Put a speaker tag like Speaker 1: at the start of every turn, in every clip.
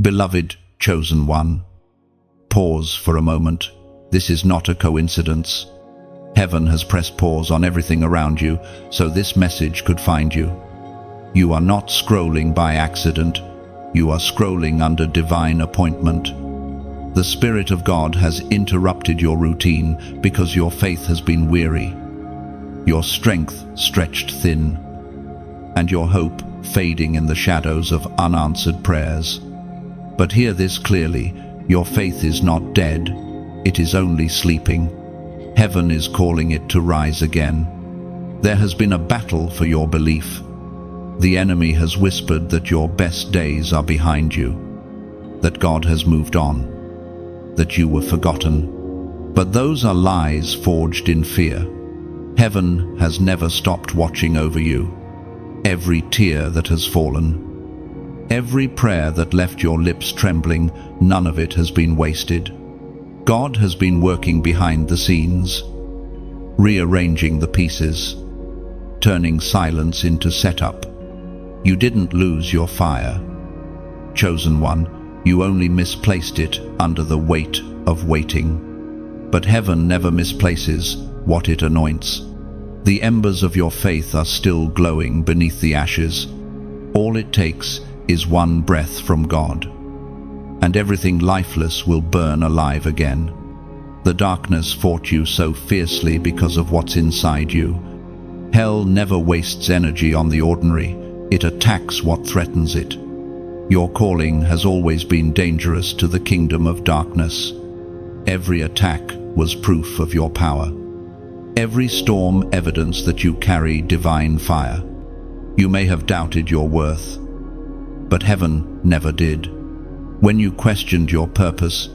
Speaker 1: Beloved chosen one, pause for a moment. This is not a coincidence. Heaven has pressed pause on everything around you so this message could find you. You are not scrolling by accident. You are scrolling under divine appointment. The Spirit of God has interrupted your routine because your faith has been weary, your strength stretched thin, and your hope fading in the shadows of unanswered prayers. But hear this clearly, your faith is not dead, it is only sleeping. Heaven is calling it to rise again. There has been a battle for your belief. The enemy has whispered that your best days are behind you, that God has moved on, that you were forgotten. But those are lies forged in fear. Heaven has never stopped watching over you. Every tear that has fallen, every prayer that left your lips trembling, none of it has been wasted. God has been working behind the scenes, rearranging the pieces, turning silence into setup. You didn't lose your fire, chosen one, you only misplaced it under the weight of waiting. But heaven never misplaces what it anoints. The embers of your faith are still glowing beneath the ashes. All it takes is one breath from God, and everything lifeless will burn alive again. The darkness fought you so fiercely because of what's inside you. Hell never wastes energy on the ordinary, it attacks what threatens it. Your calling has always been dangerous to the kingdom of darkness. Every attack was proof of your power. Every storm evidence that you carry divine fire. You may have doubted your worth, but heaven never did. When you questioned your purpose,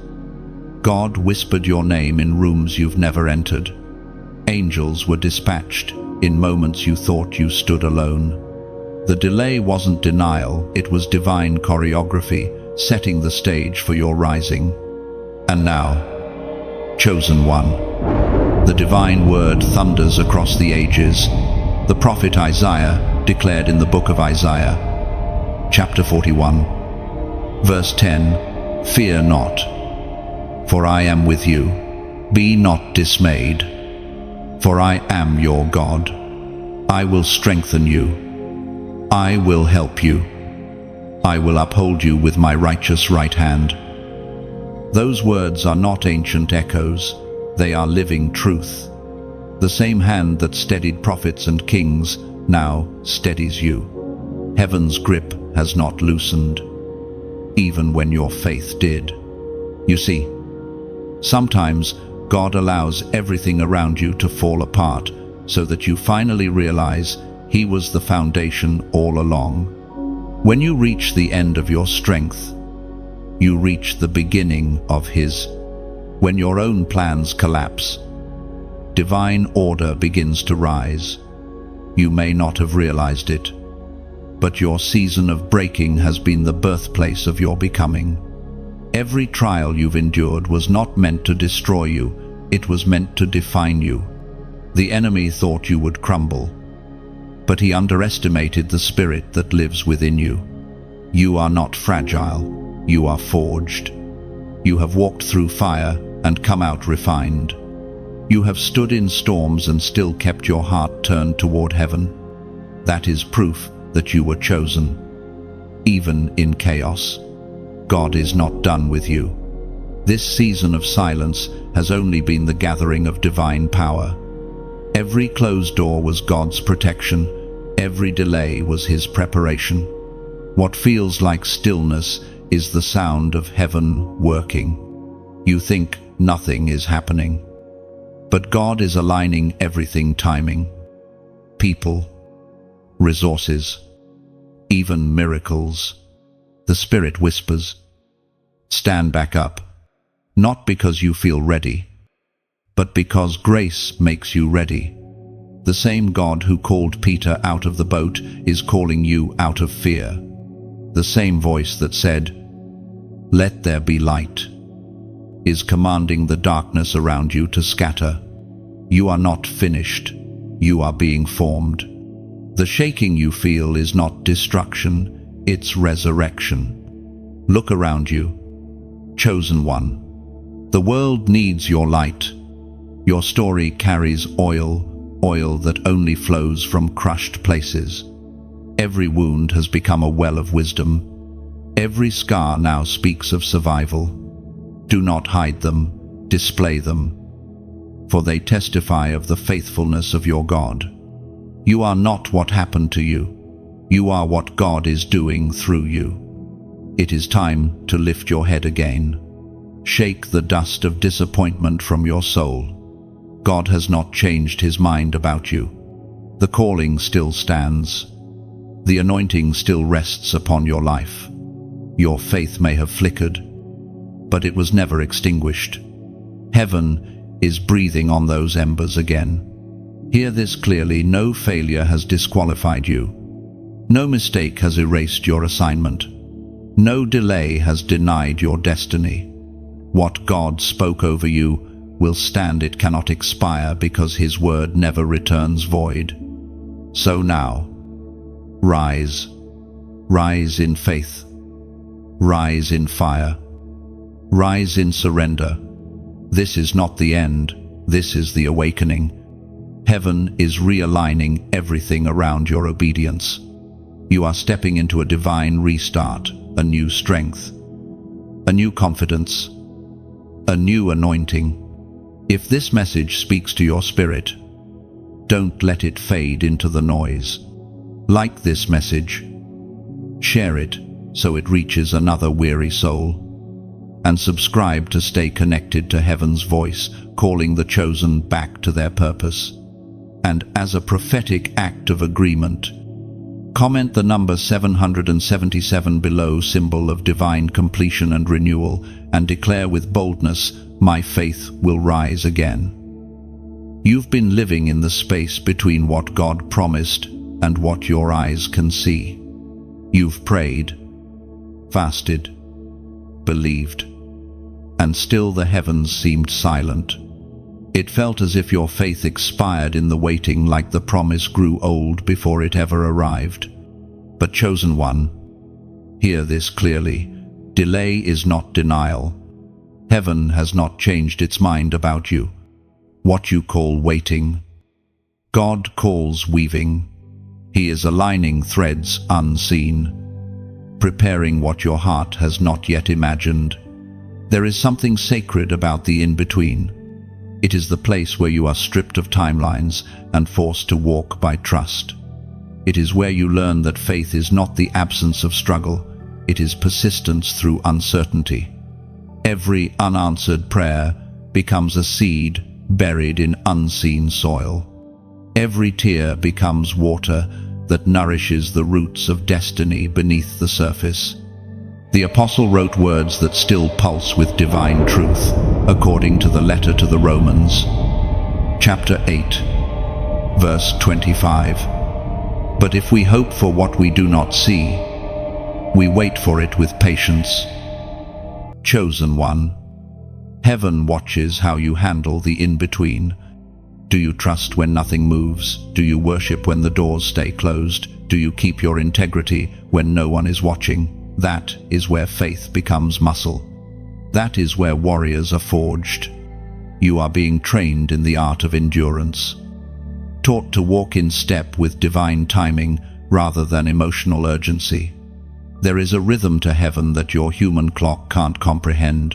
Speaker 1: God whispered your name in rooms you've never entered. Angels were dispatched in moments you thought you stood alone. The delay wasn't denial, it was divine choreography, setting the stage for your rising. And now, chosen one, the divine word thunders across the ages. The prophet Isaiah declared in the book of Isaiah, chapter 41, verse 10, "Fear not, for I am with you. Be not dismayed, for I am your God. I will strengthen you. I will help you. I will uphold you with my righteous right hand." Those words are not ancient echoes, they are living truth. The same hand that steadied prophets and kings now steadies you. Heaven's grip has not loosened, even when your faith did. You see, sometimes God allows everything around you to fall apart so that you finally realize He was the foundation all along. When you reach the end of your strength, you reach the beginning of His. When your own plans collapse, divine order begins to rise. You may not have realized it, but your season of breaking has been the birthplace of your becoming. Every trial you've endured was not meant to destroy you, it was meant to define you. The enemy thought you would crumble, but he underestimated the spirit that lives within you. You are not fragile, you are forged. You have walked through fire and come out refined. You have stood in storms and still kept your heart turned toward heaven. That is proof that you were chosen. Even in chaos, God is not done with you. This season of silence has only been the gathering of divine power. Every closed door was God's protection. Every delay was His preparation. What feels like stillness is the sound of heaven working. You think nothing is happening, but God is aligning everything, timing, people, resources, even miracles. The Spirit whispers, "Stand back up," not because you feel ready, but because grace makes you ready. The same God who called Peter out of the boat is calling you out of fear. The same voice that said, "Let there be light," is commanding the darkness around you to scatter. You are not finished, you are being formed. The shaking you feel is not destruction, it's resurrection. Look around you. Chosen one. The world needs your light. Your story carries oil that only flows from crushed places. Every wound has become a well of wisdom. Every scar now speaks of survival. Do not hide them, display them, for they testify of the faithfulness of your God. You are not what happened to you. You are what God is doing through you. It is time to lift your head again. Shake the dust of disappointment from your soul. God has not changed his mind about you. The calling still stands. The anointing still rests upon your life. Your faith may have flickered, but it was never extinguished. Heaven is breathing on those embers again. Hear this clearly: no failure has disqualified you. No mistake has erased your assignment. No delay has denied your destiny. What God spoke over you will stand. It cannot expire, because his word never returns void. So now, rise. Rise in faith. Rise in fire. Rise in surrender. This is not the end. This is the awakening. Heaven is realigning everything around your obedience. You are stepping into a divine restart, a new strength, a new confidence, a new anointing. If this message speaks to your spirit, don't let it fade into the noise. Like this message, share it so it reaches another weary soul, and subscribe to stay connected to heaven's voice, calling the chosen back to their purpose. And as a prophetic act of agreement, comment the number 777 below, symbol of divine completion and renewal, and declare with boldness, my faith will rise again. You've been living in the space between what God promised and what your eyes can see. You've prayed, fasted, believed, and still the heavens seemed silent. It felt as if your faith expired in the waiting, like the promise grew old before it ever arrived. But chosen one, hear this clearly: delay is not denial. Heaven has not changed its mind about you. What you call waiting, God calls weaving. He is aligning threads unseen, preparing what your heart has not yet imagined. There is something sacred about the in-between. It is the place where you are stripped of timelines and forced to walk by trust. It is where you learn that faith is not the absence of struggle, it is persistence through uncertainty. Every unanswered prayer becomes a seed buried in unseen soil. Every tear becomes water that nourishes the roots of destiny beneath the surface. The apostle wrote words that still pulse with divine truth, according to the letter to the Romans, chapter 8, verse 25. But if we hope for what we do not see, we wait for it with patience. Chosen one, heaven watches how you handle the in-between. Do you trust when nothing moves? Do you worship when the doors stay closed? Do you keep your integrity when no one is watching? That is where faith becomes muscle. That is where warriors are forged. You are being trained in the art of endurance, taught to walk in step with divine timing rather than emotional urgency. There is a rhythm to heaven that your human clock can't comprehend.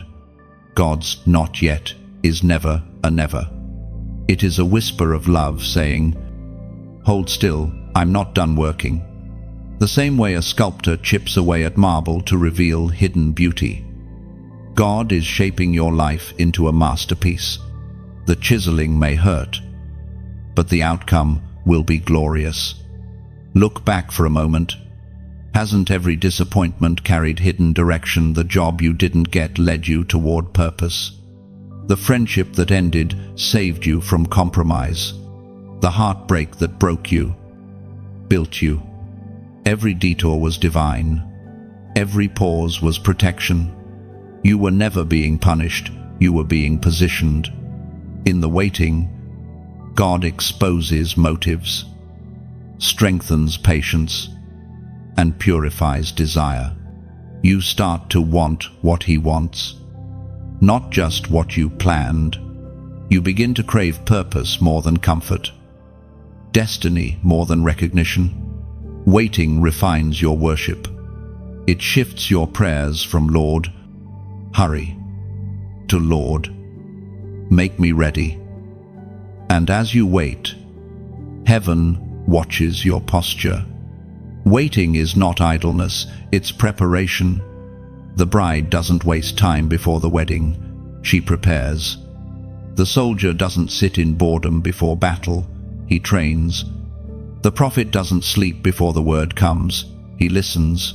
Speaker 1: God's not yet is never a never. It is a whisper of love saying, hold still, I'm not done working. The same way a sculptor chips away at marble to reveal hidden beauty. God is shaping your life into a masterpiece. The chiseling may hurt, but the outcome will be glorious. Look back for a moment. Hasn't every disappointment carried hidden direction? The job you didn't get led you toward purpose. The friendship that ended saved you from compromise. The heartbreak that broke you built you. Every detour was divine. Every pause was protection. You were never being punished, you were being positioned. In the waiting, God exposes motives, strengthens patience, and purifies desire. You start to want what he wants, not just what you planned. You begin to crave purpose more than comfort, destiny more than recognition. Waiting refines your worship. It shifts your prayers from "Lord, hurry," to "Lord, make me ready." And as you wait, heaven watches your posture. Waiting is not idleness, it's preparation. The bride doesn't waste time before the wedding. She prepares. The soldier doesn't sit in boredom before battle. He trains. The prophet doesn't sleep before the word comes. He listens.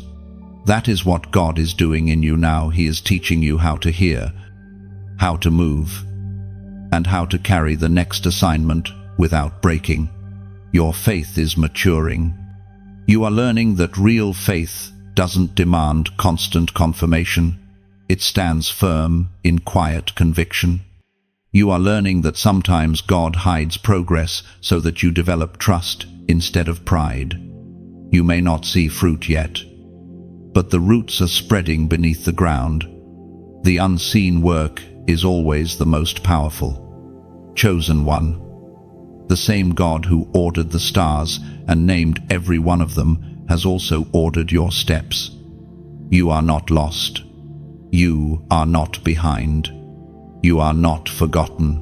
Speaker 1: That is what God is doing in you now. He is teaching you how to hear, how to move, and how to carry the next assignment without breaking. Your faith is maturing. You are learning that real faith doesn't demand constant confirmation. It stands firm in quiet conviction. You are learning that sometimes God hides progress so that you develop trust instead of pride. You may not see fruit yet, but the roots are spreading beneath the ground. The unseen work is always the most powerful. Chosen one. The same God who ordered the stars and named every one of them has also ordered your steps. You are not lost. You are not behind. You are not forgotten.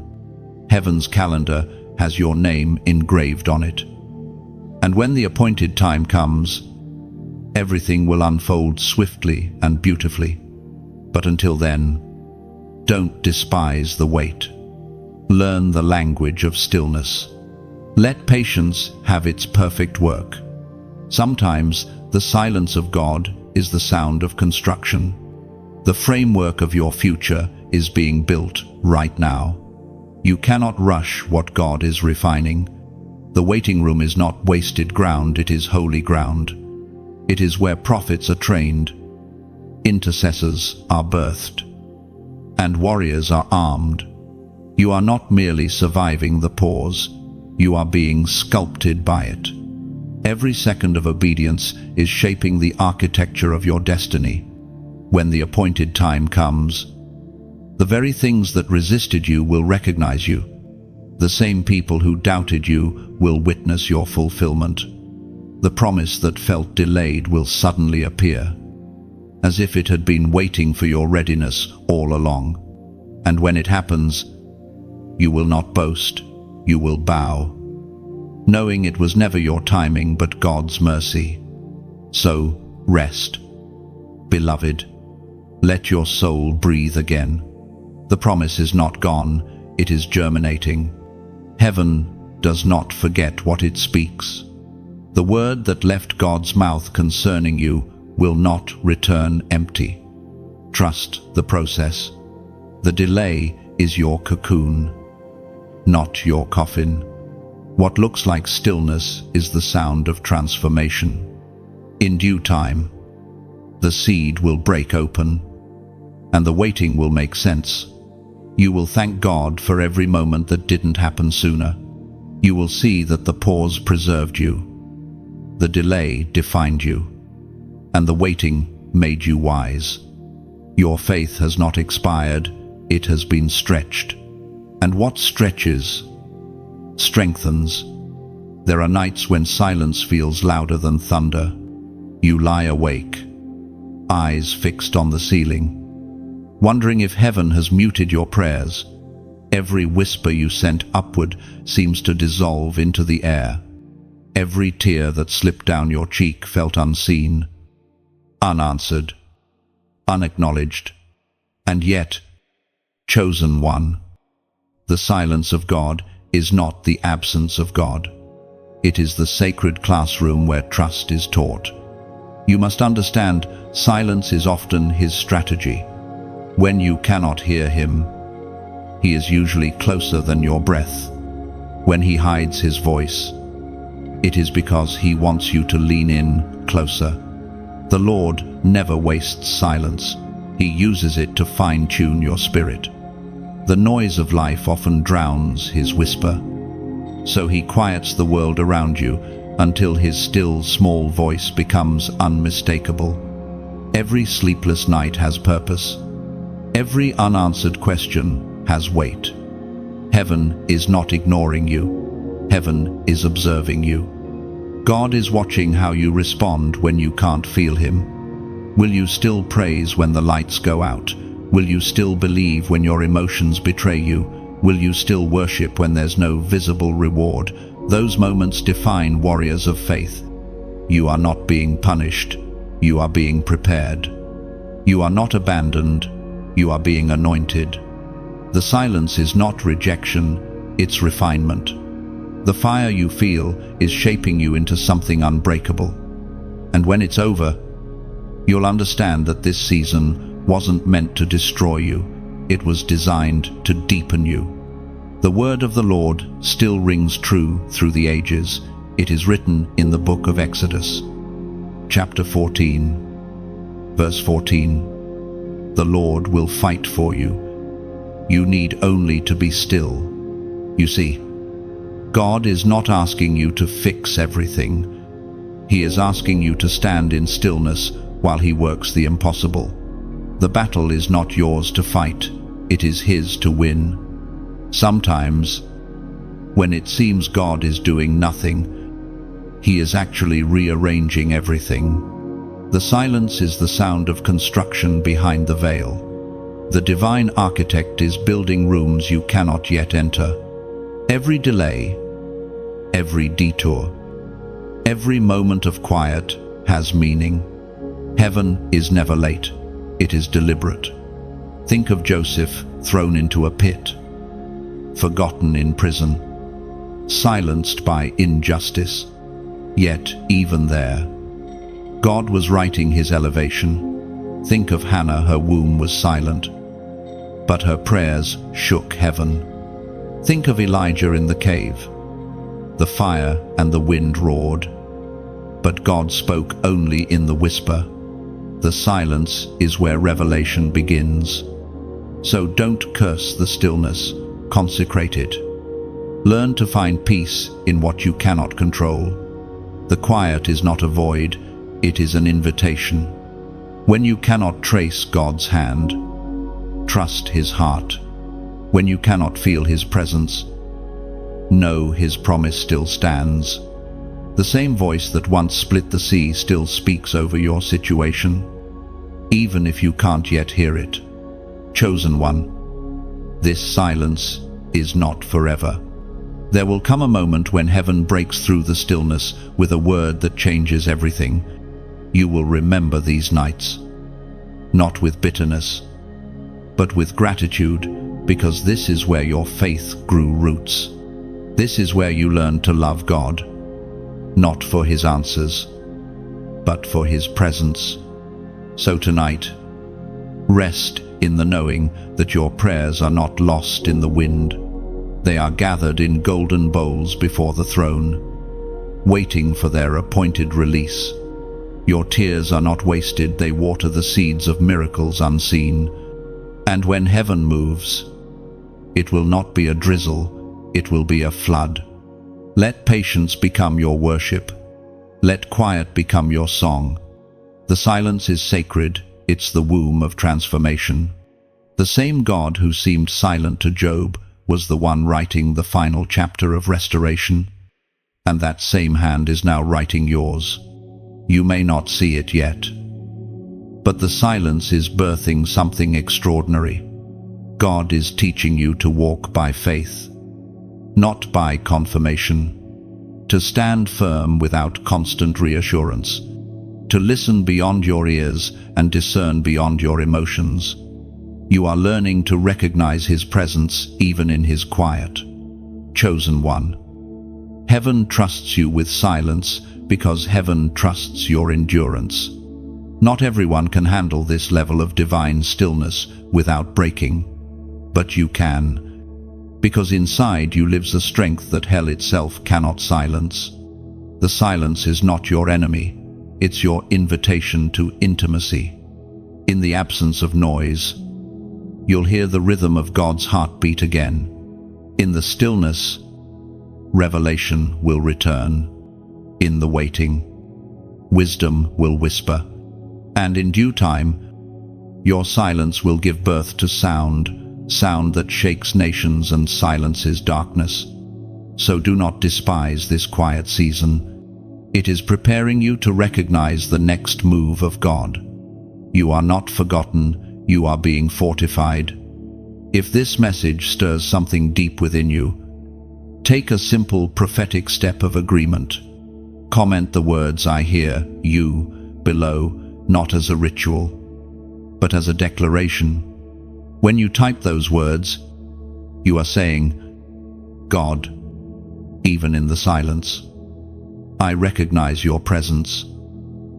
Speaker 1: Heaven's calendar has your name engraved on it. And when the appointed time comes, everything will unfold swiftly and beautifully. But until then, don't despise the wait. Learn the language of stillness. Let patience have its perfect work. Sometimes the silence of God is the sound of construction. The framework of your future is being built right now. You cannot rush what God is refining. The waiting room is not wasted ground, it is holy ground. It is where prophets are trained, intercessors are birthed, and warriors are armed. You are not merely surviving the pause, you are being sculpted by it. Every second of obedience is shaping the architecture of your destiny. When the appointed time comes, the very things that resisted you will recognize you. The same people who doubted you will witness your fulfillment. The promise that felt delayed will suddenly appear, as if it had been waiting for your readiness all along. And when it happens, you will not boast, you will bow, knowing it was never your timing but God's mercy. So, rest. Beloved, let your soul breathe again. The promise is not gone, it is germinating. Heaven does not forget what it speaks. The word that left God's mouth concerning you will not return empty. Trust the process. The delay is your cocoon, not your coffin. What looks like stillness is the sound of transformation. In due time, the seed will break open, and the waiting will make sense. You will thank God for every moment that didn't happen sooner. You will see that the pause preserved you, the delay defined you, and the waiting made you wise. Your faith has not expired, it has been stretched. And what stretches strengthens. There are nights when silence feels louder than thunder. You lie awake, eyes fixed on the ceiling, wondering if heaven has muted your prayers. Every whisper you sent upward seems to dissolve into the air. Every tear that slipped down your cheek felt unseen, unanswered, unacknowledged. And yet, chosen one, the silence of God is not the absence of God. It is the sacred classroom where trust is taught. You must understand, silence is often his strategy. When you cannot hear him, he is usually closer than your breath. When he hides his voice, it is because he wants you to lean in closer. The Lord never wastes silence. He uses it to fine-tune your spirit. The noise of life often drowns his whisper, so he quiets the world around you until his still, small voice becomes unmistakable. Every sleepless night has purpose. Every unanswered question has weight. Heaven is not ignoring you. Heaven is observing you. God is watching how you respond when you can't feel Him. Will you still praise when the lights go out? Will you still believe when your emotions betray you? Will you still worship when there's no visible reward? Those moments define warriors of faith. You are not being punished. You are being prepared. You are not abandoned. You are being anointed. The silence is not rejection, it's refinement. The fire you feel is shaping you into something unbreakable. And when it's over, you'll understand that this season wasn't meant to destroy you. It was designed to deepen you. The word of the Lord still rings true through the ages. It is written in the book of Exodus, chapter 14, verse 14. The Lord will fight for you. You need only to be still. You see, God is not asking you to fix everything. He is asking you to stand in stillness while He works the impossible. The battle is not yours to fight. It is His to win. Sometimes, when it seems God is doing nothing, He is actually rearranging everything. The silence is the sound of construction behind the veil. The divine architect is building rooms you cannot yet enter. Every delay, every detour, every moment of quiet has meaning. Heaven is never late. It is deliberate. Think of Joseph thrown into a pit, forgotten in prison, silenced by injustice. Yet, even there, God was writing His elevation. Think of Hannah, her womb was silent, but her prayers shook heaven. Think of Elijah in the cave. The fire and the wind roared, but God spoke only in the whisper. The silence is where revelation begins. So don't curse the stillness, consecrate it. Learn to find peace in what you cannot control. The quiet is not a void, it is an invitation. When you cannot trace God's hand, trust His heart. When you cannot feel His presence, know His promise still stands. The same voice that once split the sea still speaks over your situation, even if you can't yet hear it. Chosen one, this silence is not forever. There will come a moment when heaven breaks through the stillness with a word that changes everything. You will remember these nights, not with bitterness, but with gratitude, because this is where your faith grew roots. This is where you learned to love God, not for His answers, but for His presence. So tonight, rest in the knowing that your prayers are not lost in the wind. They are gathered in golden bowls before the throne, waiting for their appointed release. Your tears are not wasted, they water the seeds of miracles unseen. And when heaven moves, it will not be a drizzle, it will be a flood. Let patience become your worship. Let quiet become your song. The silence is sacred, it's the womb of transformation. The same God who seemed silent to Job was the one writing the final chapter of restoration. And that same hand is now writing yours. You may not see it yet, but the silence is birthing something extraordinary. God is teaching you to walk by faith, not by confirmation, to stand firm without constant reassurance, to listen beyond your ears and discern beyond your emotions. You are learning to recognize His presence even in His quiet. Chosen one, heaven trusts you with silence because heaven trusts your endurance. Not everyone can handle this level of divine stillness without breaking, but you can, because inside you lives a strength that hell itself cannot silence. The silence is not your enemy, it's your invitation to intimacy. In the absence of noise, you'll hear the rhythm of God's heartbeat again. In the stillness, revelation will return. In the waiting, wisdom will whisper. And in due time, your silence will give birth to sound that shakes nations and silences darkness. So do not despise this quiet season. It is preparing you to recognize the next move of God. You are not forgotten, you are being fortified. If this message stirs something deep within you, take a simple prophetic step of agreement. Comment the words "I hear you" below, not as a ritual, but as a declaration. When you type those words, you are saying, "God, even in the silence, I recognize your presence.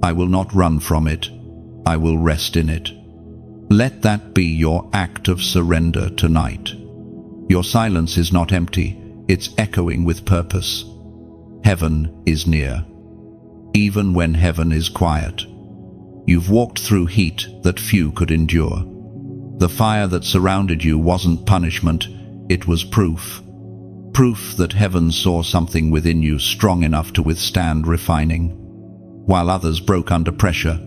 Speaker 1: I will not run from it. I will rest in it." Let that be your act of surrender tonight. Your silence is not empty, it's echoing with purpose. Heaven is near. Even when heaven is quiet. You've walked through heat that few could endure. The fire that surrounded you wasn't punishment, it was proof. Proof that heaven saw something within you strong enough to withstand refining. While others broke under pressure,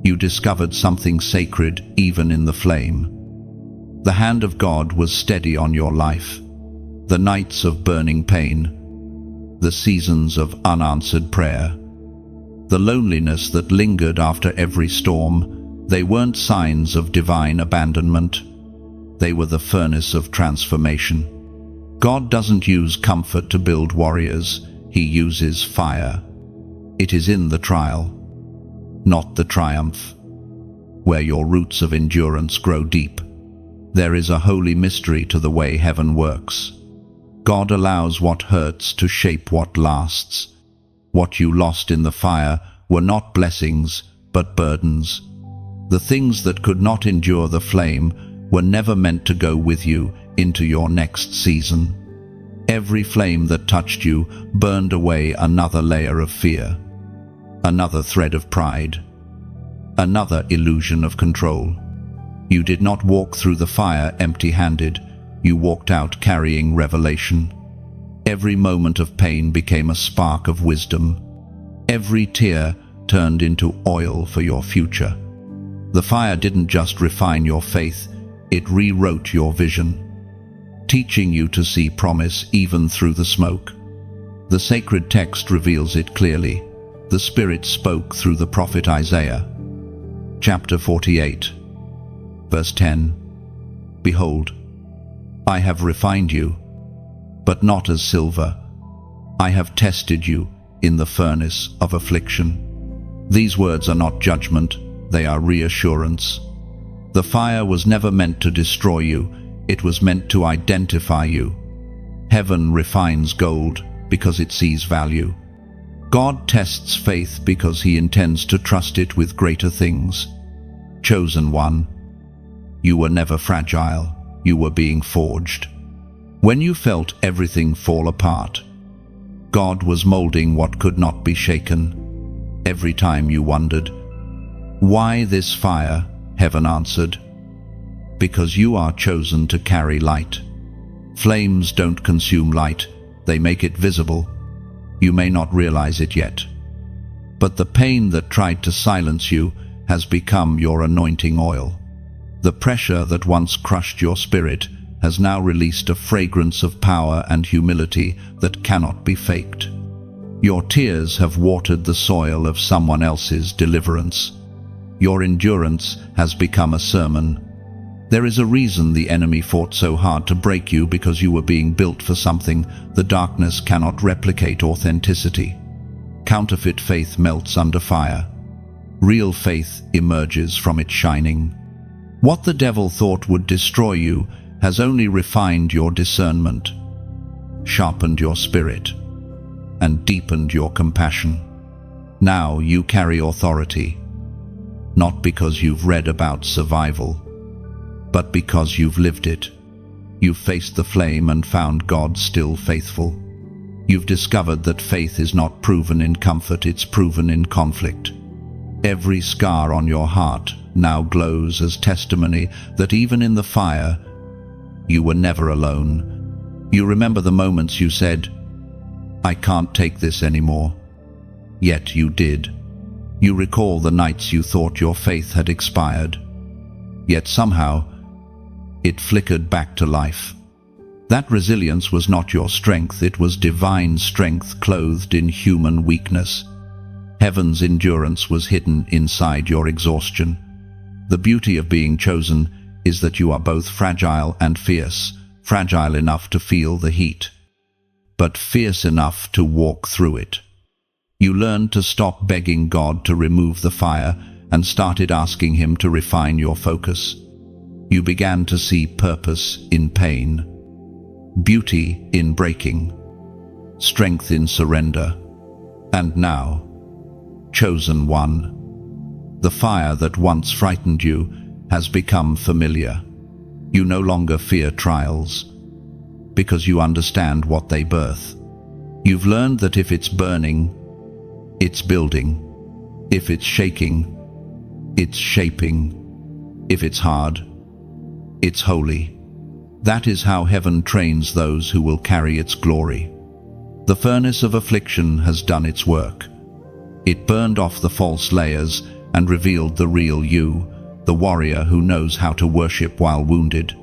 Speaker 1: you discovered something sacred even in the flame. The hand of God was steady on your life. The nights of burning pain, the seasons of unanswered prayer, the loneliness that lingered after every storm, they weren't signs of divine abandonment. They were the furnace of transformation. God doesn't use comfort to build warriors, He uses fire. It is in the trial, not the triumph, where your roots of endurance grow deep. There is a holy mystery to the way heaven works. God allows what hurts to shape what lasts. What you lost in the fire were not blessings, but burdens. The things that could not endure the flame were never meant to go with you into your next season. Every flame that touched you burned away another layer of fear, another thread of pride, another illusion of control. You did not walk through the fire empty-handed. You walked out carrying revelation. Every moment of pain became a spark of wisdom. Every tear turned into oil for your future. The fire didn't just refine your faith, it rewrote your vision, teaching you to see promise even through the smoke. The sacred text reveals it clearly. The Spirit spoke through the prophet Isaiah. Chapter 48, verse 10. Behold, I have refined you, but not as silver. I have tested you in the furnace of affliction. These words are not judgment, they are reassurance. The fire was never meant to destroy you, it was meant to identify you. Heaven refines gold because it sees value. God tests faith because He intends to trust it with greater things. Chosen one, you were never fragile, you were being forged. When you felt everything fall apart, God was molding what could not be shaken. Every time you wondered, "Why this fire?" heaven answered, "Because you are chosen to carry light." Flames don't consume light, they make it visible. You may not realize it yet, but the pain that tried to silence you has become your anointing oil. The pressure that once crushed your spirit has now released a fragrance of power and humility that cannot be faked. Your tears have watered the soil of someone else's deliverance. Your endurance has become a sermon. There is a reason the enemy fought so hard to break you, because you were being built for something. The darkness cannot replicate authenticity. Counterfeit faith melts under fire. Real faith emerges from its shining. What the devil thought would destroy you has only refined your discernment, sharpened your spirit, and deepened your compassion. Now you carry authority, not because you've read about survival, but because you've lived it. You've faced the flame and found God still faithful. You've discovered that faith is not proven in comfort, it's proven in conflict. Every scar on your heart now glows as testimony that even in the fire, you were never alone. You remember the moments you said, "I can't take this anymore." Yet you did. You recall the nights you thought your faith had expired, yet somehow it flickered back to life. That resilience was not your strength, it was divine strength clothed in human weakness. Heaven's endurance was hidden inside your exhaustion. The beauty of being chosen is that you are both fragile and fierce, fragile enough to feel the heat, but fierce enough to walk through it. You learned to stop begging God to remove the fire and started asking Him to refine your focus. You began to see purpose in pain, beauty in breaking, strength in surrender, and now, chosen one, the fire that once frightened you has become familiar. You no longer fear trials, because you understand what they birth. You've learned that if it's burning, it's building. If it's shaking, it's shaping. If it's hard, it's holy. That is how heaven trains those who will carry its glory. The furnace of affliction has done its work. It burned off the false layers and revealed the real you, the warrior who knows how to worship while wounded,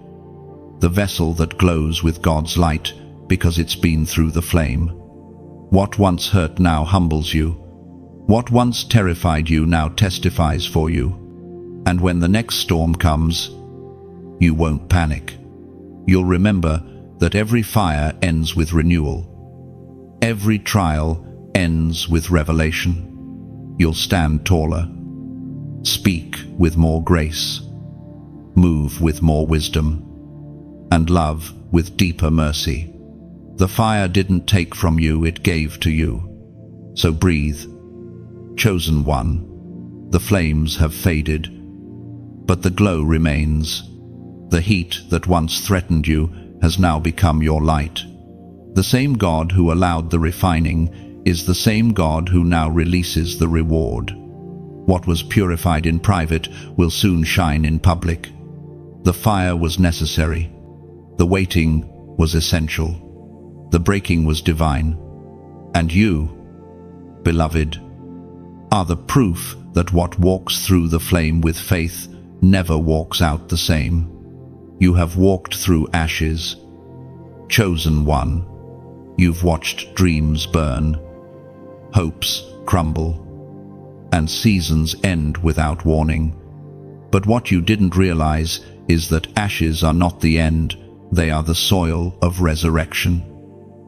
Speaker 1: the vessel that glows with God's light because it's been through the flame. What once hurt now humbles you. What once terrified you now testifies for you. And when the next storm comes, you won't panic. You'll remember that every fire ends with renewal. Every trial ends with revelation. You'll stand taller, speak with more grace, move with more wisdom, and love with deeper mercy. The fire didn't take from you, it gave to you. So breathe, chosen one. The flames have faded, but the glow remains. The heat that once threatened you has now become your light. The same God who allowed the refining is the same God who now releases the reward. What was purified in private will soon shine in public. The fire was necessary. The waiting was essential. The breaking was divine. And you, beloved, are the proof that what walks through the flame with faith never walks out the same. You have walked through ashes, chosen one. You've watched dreams burn, hopes crumble, and seasons end without warning. But what you didn't realize is that ashes are not the end, they are the soil of resurrection.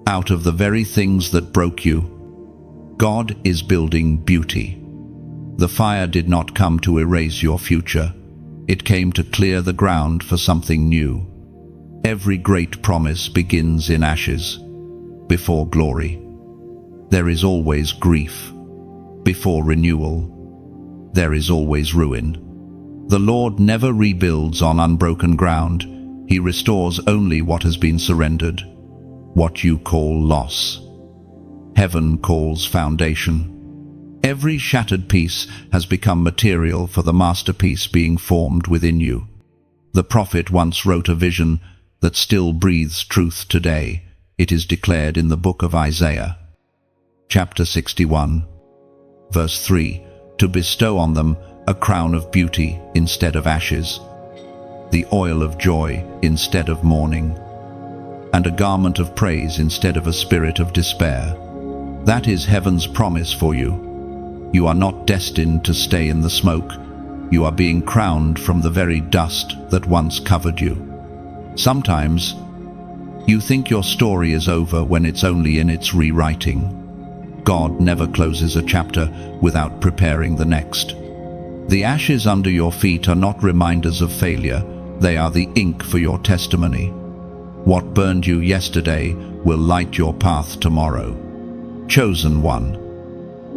Speaker 1: Out of the very things that broke you, God is building beauty. The fire did not come to erase your future. It came to clear the ground for something new. Every great promise begins in ashes. Before glory, there is always grief. Before renewal, there is always ruin. The Lord never rebuilds on unbroken ground. He restores only what has been surrendered, what you call loss. Heaven calls foundation. Every shattered piece has become material for the masterpiece being formed within you. The prophet once wrote a vision that still breathes truth today. It is declared in the book of Isaiah, chapter 61, verse 3, to bestow on them a crown of beauty instead of ashes, the oil of joy instead of mourning, and a garment of praise instead of a spirit of despair. That is heaven's promise for you. You are not destined to stay in the smoke. You are being crowned from the very dust that once covered you. Sometimes, you think your story is over when it's only in its rewriting. God never closes a chapter without preparing the next. The ashes under your feet are not reminders of failure. They are the ink for your testimony. What burned you yesterday will light your path tomorrow. Chosen one.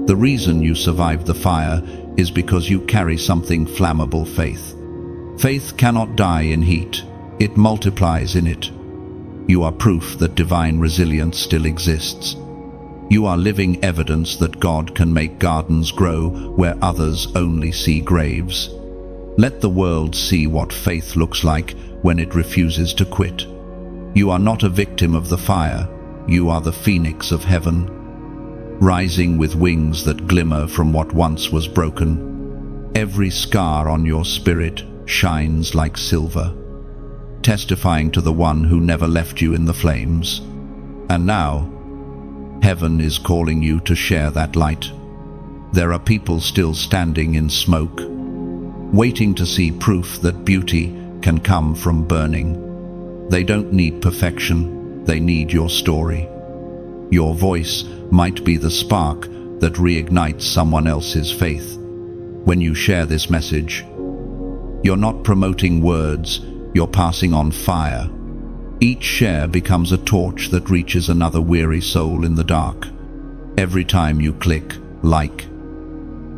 Speaker 1: The reason you survived the fire is because you carry something flammable: faith. Faith cannot die in heat. It multiplies in it. You are proof that divine resilience still exists. You are living evidence that God can make gardens grow where others only see graves. Let the world see what faith looks like when it refuses to quit. You are not a victim of the fire. You are the phoenix of heaven. rising with wings that glimmer from what once was broken. Every scar on your spirit shines like silver, testifying to the one who never left you in the flames. And now, heaven is calling you to share that light. There are people still standing in smoke, waiting to see proof that beauty can come from burning. They don't need perfection, they need your story. Your voice might be the spark that reignites someone else's faith. When you share this message, you're not promoting words, you're passing on fire. Each share becomes a torch that reaches another weary soul in the dark. Every time you click like,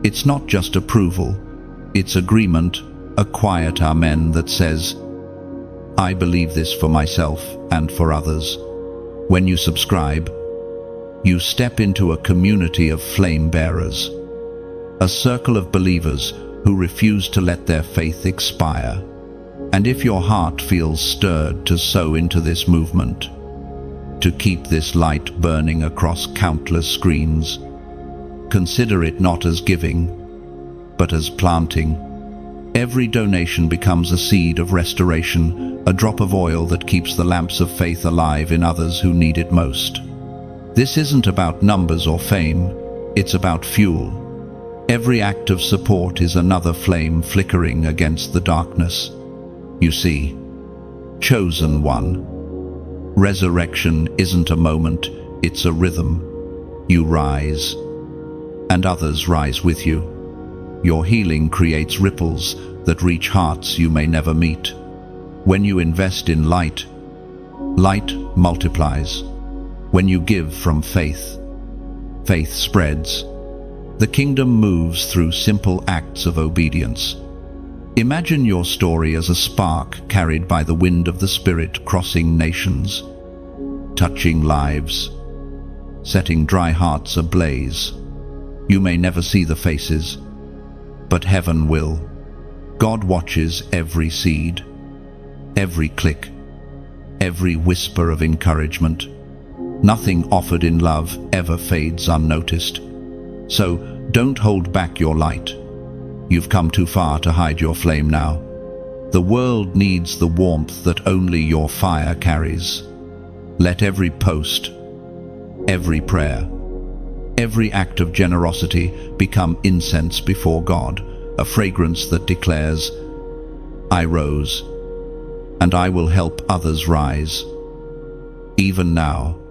Speaker 1: it's not just approval, it's agreement, a quiet amen that says, I believe this for myself and for others. When you subscribe, you step into a community of flame bearers, a circle of believers who refuse to let their faith expire. And if your heart feels stirred to sow into this movement, to keep this light burning across countless screens, consider it not as giving, but as planting. Every donation becomes a seed of restoration, a drop of oil that keeps the lamps of faith alive in others who need it most. This isn't about numbers or fame, it's about fuel. Every act of support is another flame flickering against the darkness. You see, chosen one, resurrection isn't a moment, it's a rhythm. You rise, and others rise with you. Your healing creates ripples that reach hearts you may never meet. When you invest in light, light multiplies. When you give from faith, faith spreads. The kingdom moves through simple acts of obedience. Imagine your story as a spark carried by the wind of the Spirit crossing nations, touching lives, setting dry hearts ablaze. You may never see the faces, but heaven will. God watches every seed, every click, every whisper of encouragement. Nothing offered in love ever fades unnoticed. So don't hold back your light. You've come too far to hide your flame now. The world needs the warmth that only your fire carries. Let every post, every prayer, every act of generosity become incense before God, a fragrance that declares, I rose, and I will help others rise. Even now,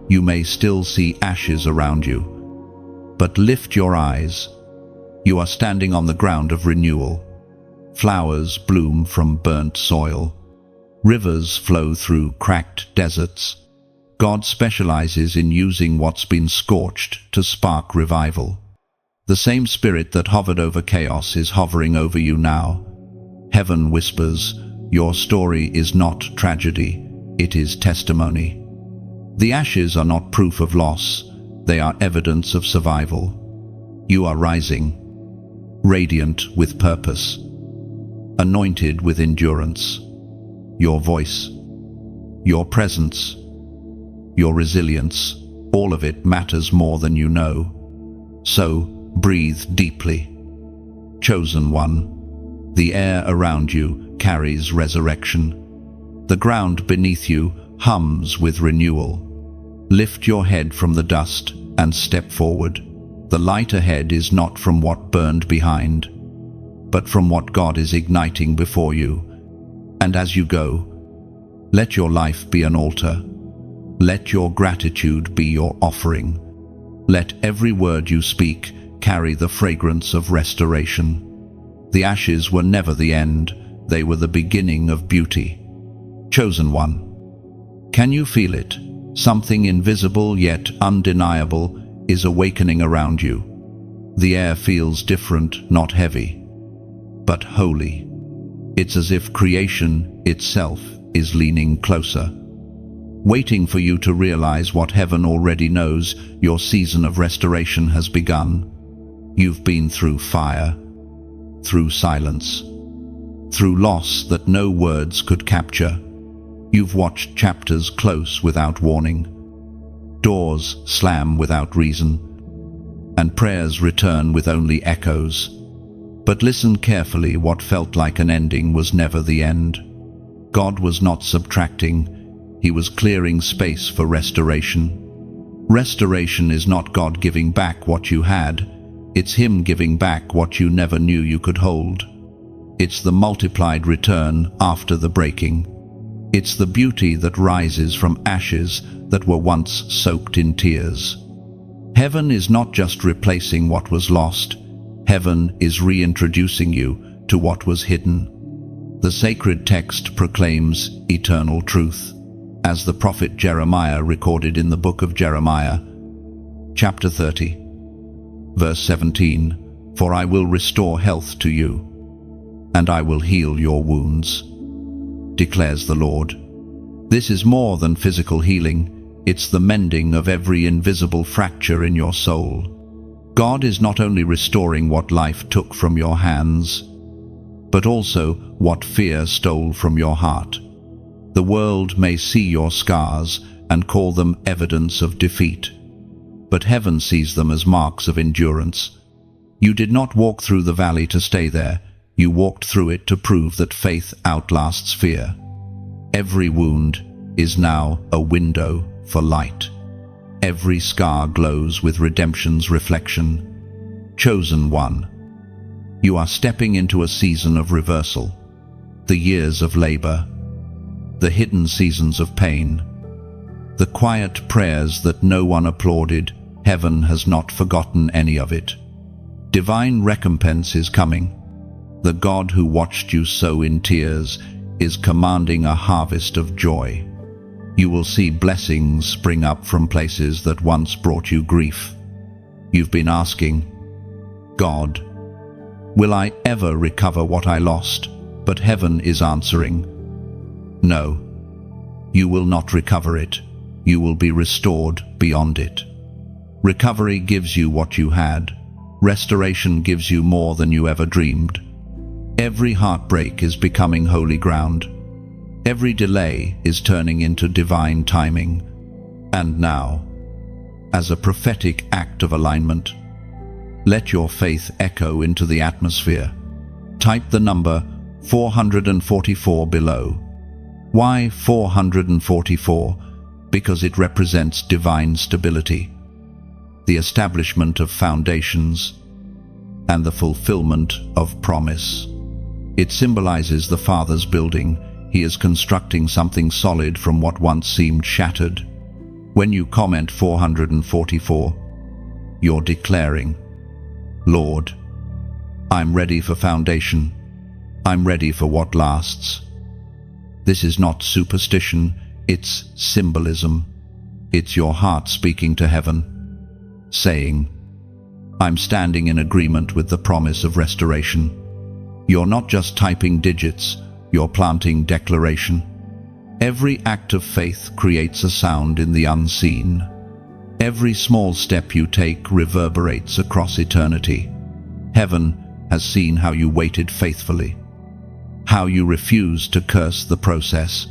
Speaker 1: you may still see ashes around you, but lift your eyes. You are standing on the ground of renewal. Flowers bloom from burnt soil. Rivers flow through cracked deserts. God specializes in using what's been scorched to spark revival. The same Spirit that hovered over chaos is hovering over you now. Heaven whispers, your story is not tragedy, it is testimony. The ashes are not proof of loss, they are evidence of survival. You are rising, radiant with purpose, anointed with endurance. Your voice, your presence, your resilience, all of it matters more than you know. So, breathe deeply. Chosen one, the air around you carries resurrection. The ground beneath you hums with renewal. Lift your head from the dust and step forward. The light ahead is not from what burned behind, but from what God is igniting before you. And as you go, let your life be an altar. Let your gratitude be your offering. Let every word you speak carry the fragrance of restoration. The ashes were never the end, they were the beginning of beauty. Chosen one, can you feel it? Something invisible yet undeniable is awakening around you. The air feels different, not heavy, but holy. It's as if creation itself is leaning closer, waiting for you to realize what heaven already knows. Your season of restoration has begun. You've been through fire, through silence, through loss that no words could capture. You've watched chapters close without warning. Doors slam without reason, and prayers return with only echoes. But listen carefully, what felt like an ending was never the end. God was not subtracting, He was clearing space for restoration. Restoration is not God giving back what you had, it's Him giving back what you never knew you could hold. It's the multiplied return after the breaking. It's the beauty that rises from ashes that were once soaked in tears. Heaven is not just replacing what was lost, heaven is reintroducing you to what was hidden. The sacred text proclaims eternal truth, as the prophet Jeremiah recorded in the book of Jeremiah, chapter 30, verse 17, "For I will restore health to you, and I will heal your wounds, declares the Lord." This is more than physical healing, it's the mending of every invisible fracture in your soul. God is not only restoring what life took from your hands, but also what fear stole from your heart. The world may see your scars and call them evidence of defeat, but heaven sees them as marks of endurance. You did not walk through the valley to stay there, you walked through it to prove that faith outlasts fear. Every wound is now a window for light. Every scar glows with redemption's reflection. Chosen one, you are stepping into a season of reversal. The years of labor, the hidden seasons of pain, the quiet prayers that no one applauded, heaven has not forgotten any of it. Divine recompense is coming. The God who watched you sow in tears is commanding a harvest of joy. You will see blessings spring up from places that once brought you grief. You've been asking, God, will I ever recover what I lost? But heaven is answering, no, you will not recover it. You will be restored beyond it. Recovery gives you what you had. Restoration gives you more than you ever dreamed. Every heartbreak is becoming holy ground. Every delay is turning into divine timing. And now, as a prophetic act of alignment, let your faith echo into the atmosphere. Type the number 444 below. Why 444? Because it represents divine stability, the establishment of foundations, and the fulfillment of promise. It symbolizes the Father's building. He is constructing something solid from what once seemed shattered. When you comment 444, you're declaring, Lord, I'm ready for foundation. I'm ready for what lasts. This is not superstition, it's symbolism. It's your heart speaking to heaven, saying, I'm standing in agreement with the promise of restoration. You're not just typing digits, you're planting declaration. Every act of faith creates a sound in the unseen. Every small step you take reverberates across eternity. Heaven has seen how you waited faithfully, how you refused to curse the process,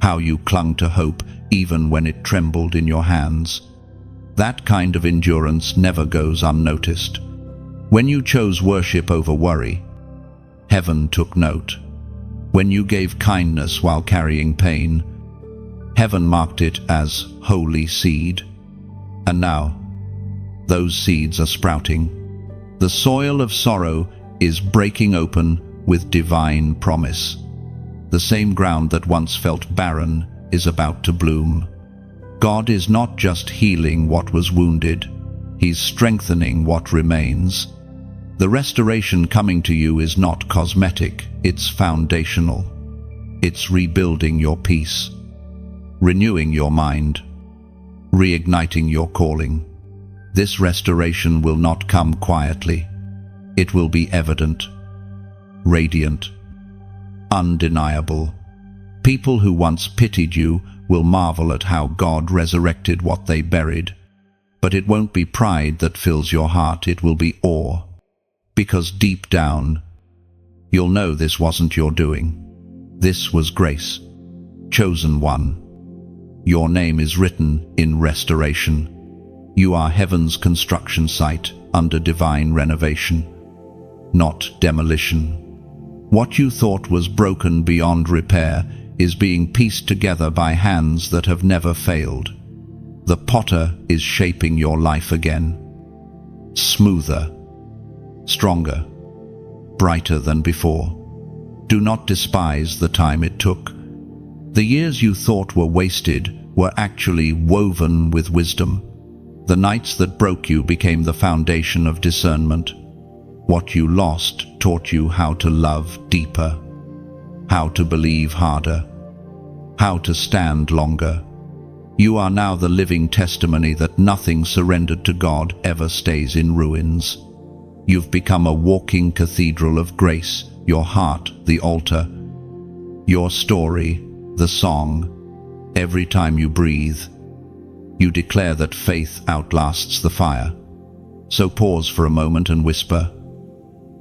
Speaker 1: how you clung to hope even when it trembled in your hands. That kind of endurance never goes unnoticed. When you chose worship over worry, heaven took note. When you gave kindness while carrying pain, heaven marked it as holy seed. And now, those seeds are sprouting. The soil of sorrow is breaking open with divine promise. The same ground that once felt barren is about to bloom. God is not just healing what was wounded, He's strengthening what remains. The restoration coming to you is not cosmetic, it's foundational. It's rebuilding your peace, renewing your mind, reigniting your calling. This restoration will not come quietly. It will be evident, radiant, undeniable. People who once pitied you will marvel at how God resurrected what they buried. But it won't be pride that fills your heart, it will be awe. Because deep down, you'll know this wasn't your doing. This was grace. Chosen one. Your name is written in restoration. You are heaven's construction site under divine renovation, not demolition. What you thought was broken beyond repair is being pieced together by hands that have never failed. The potter is shaping your life again. Smoother, stronger, brighter than before. Do not despise the time it took. The years you thought were wasted were actually woven with wisdom. The nights that broke you became the foundation of discernment. What you lost taught you how to love deeper, how to believe harder, how to stand longer. You are now the living testimony that nothing surrendered to God ever stays in ruins. You've become a walking cathedral of grace, your heart the altar, your story the song. Every time you breathe, you declare that faith outlasts the fire. So pause for a moment and whisper,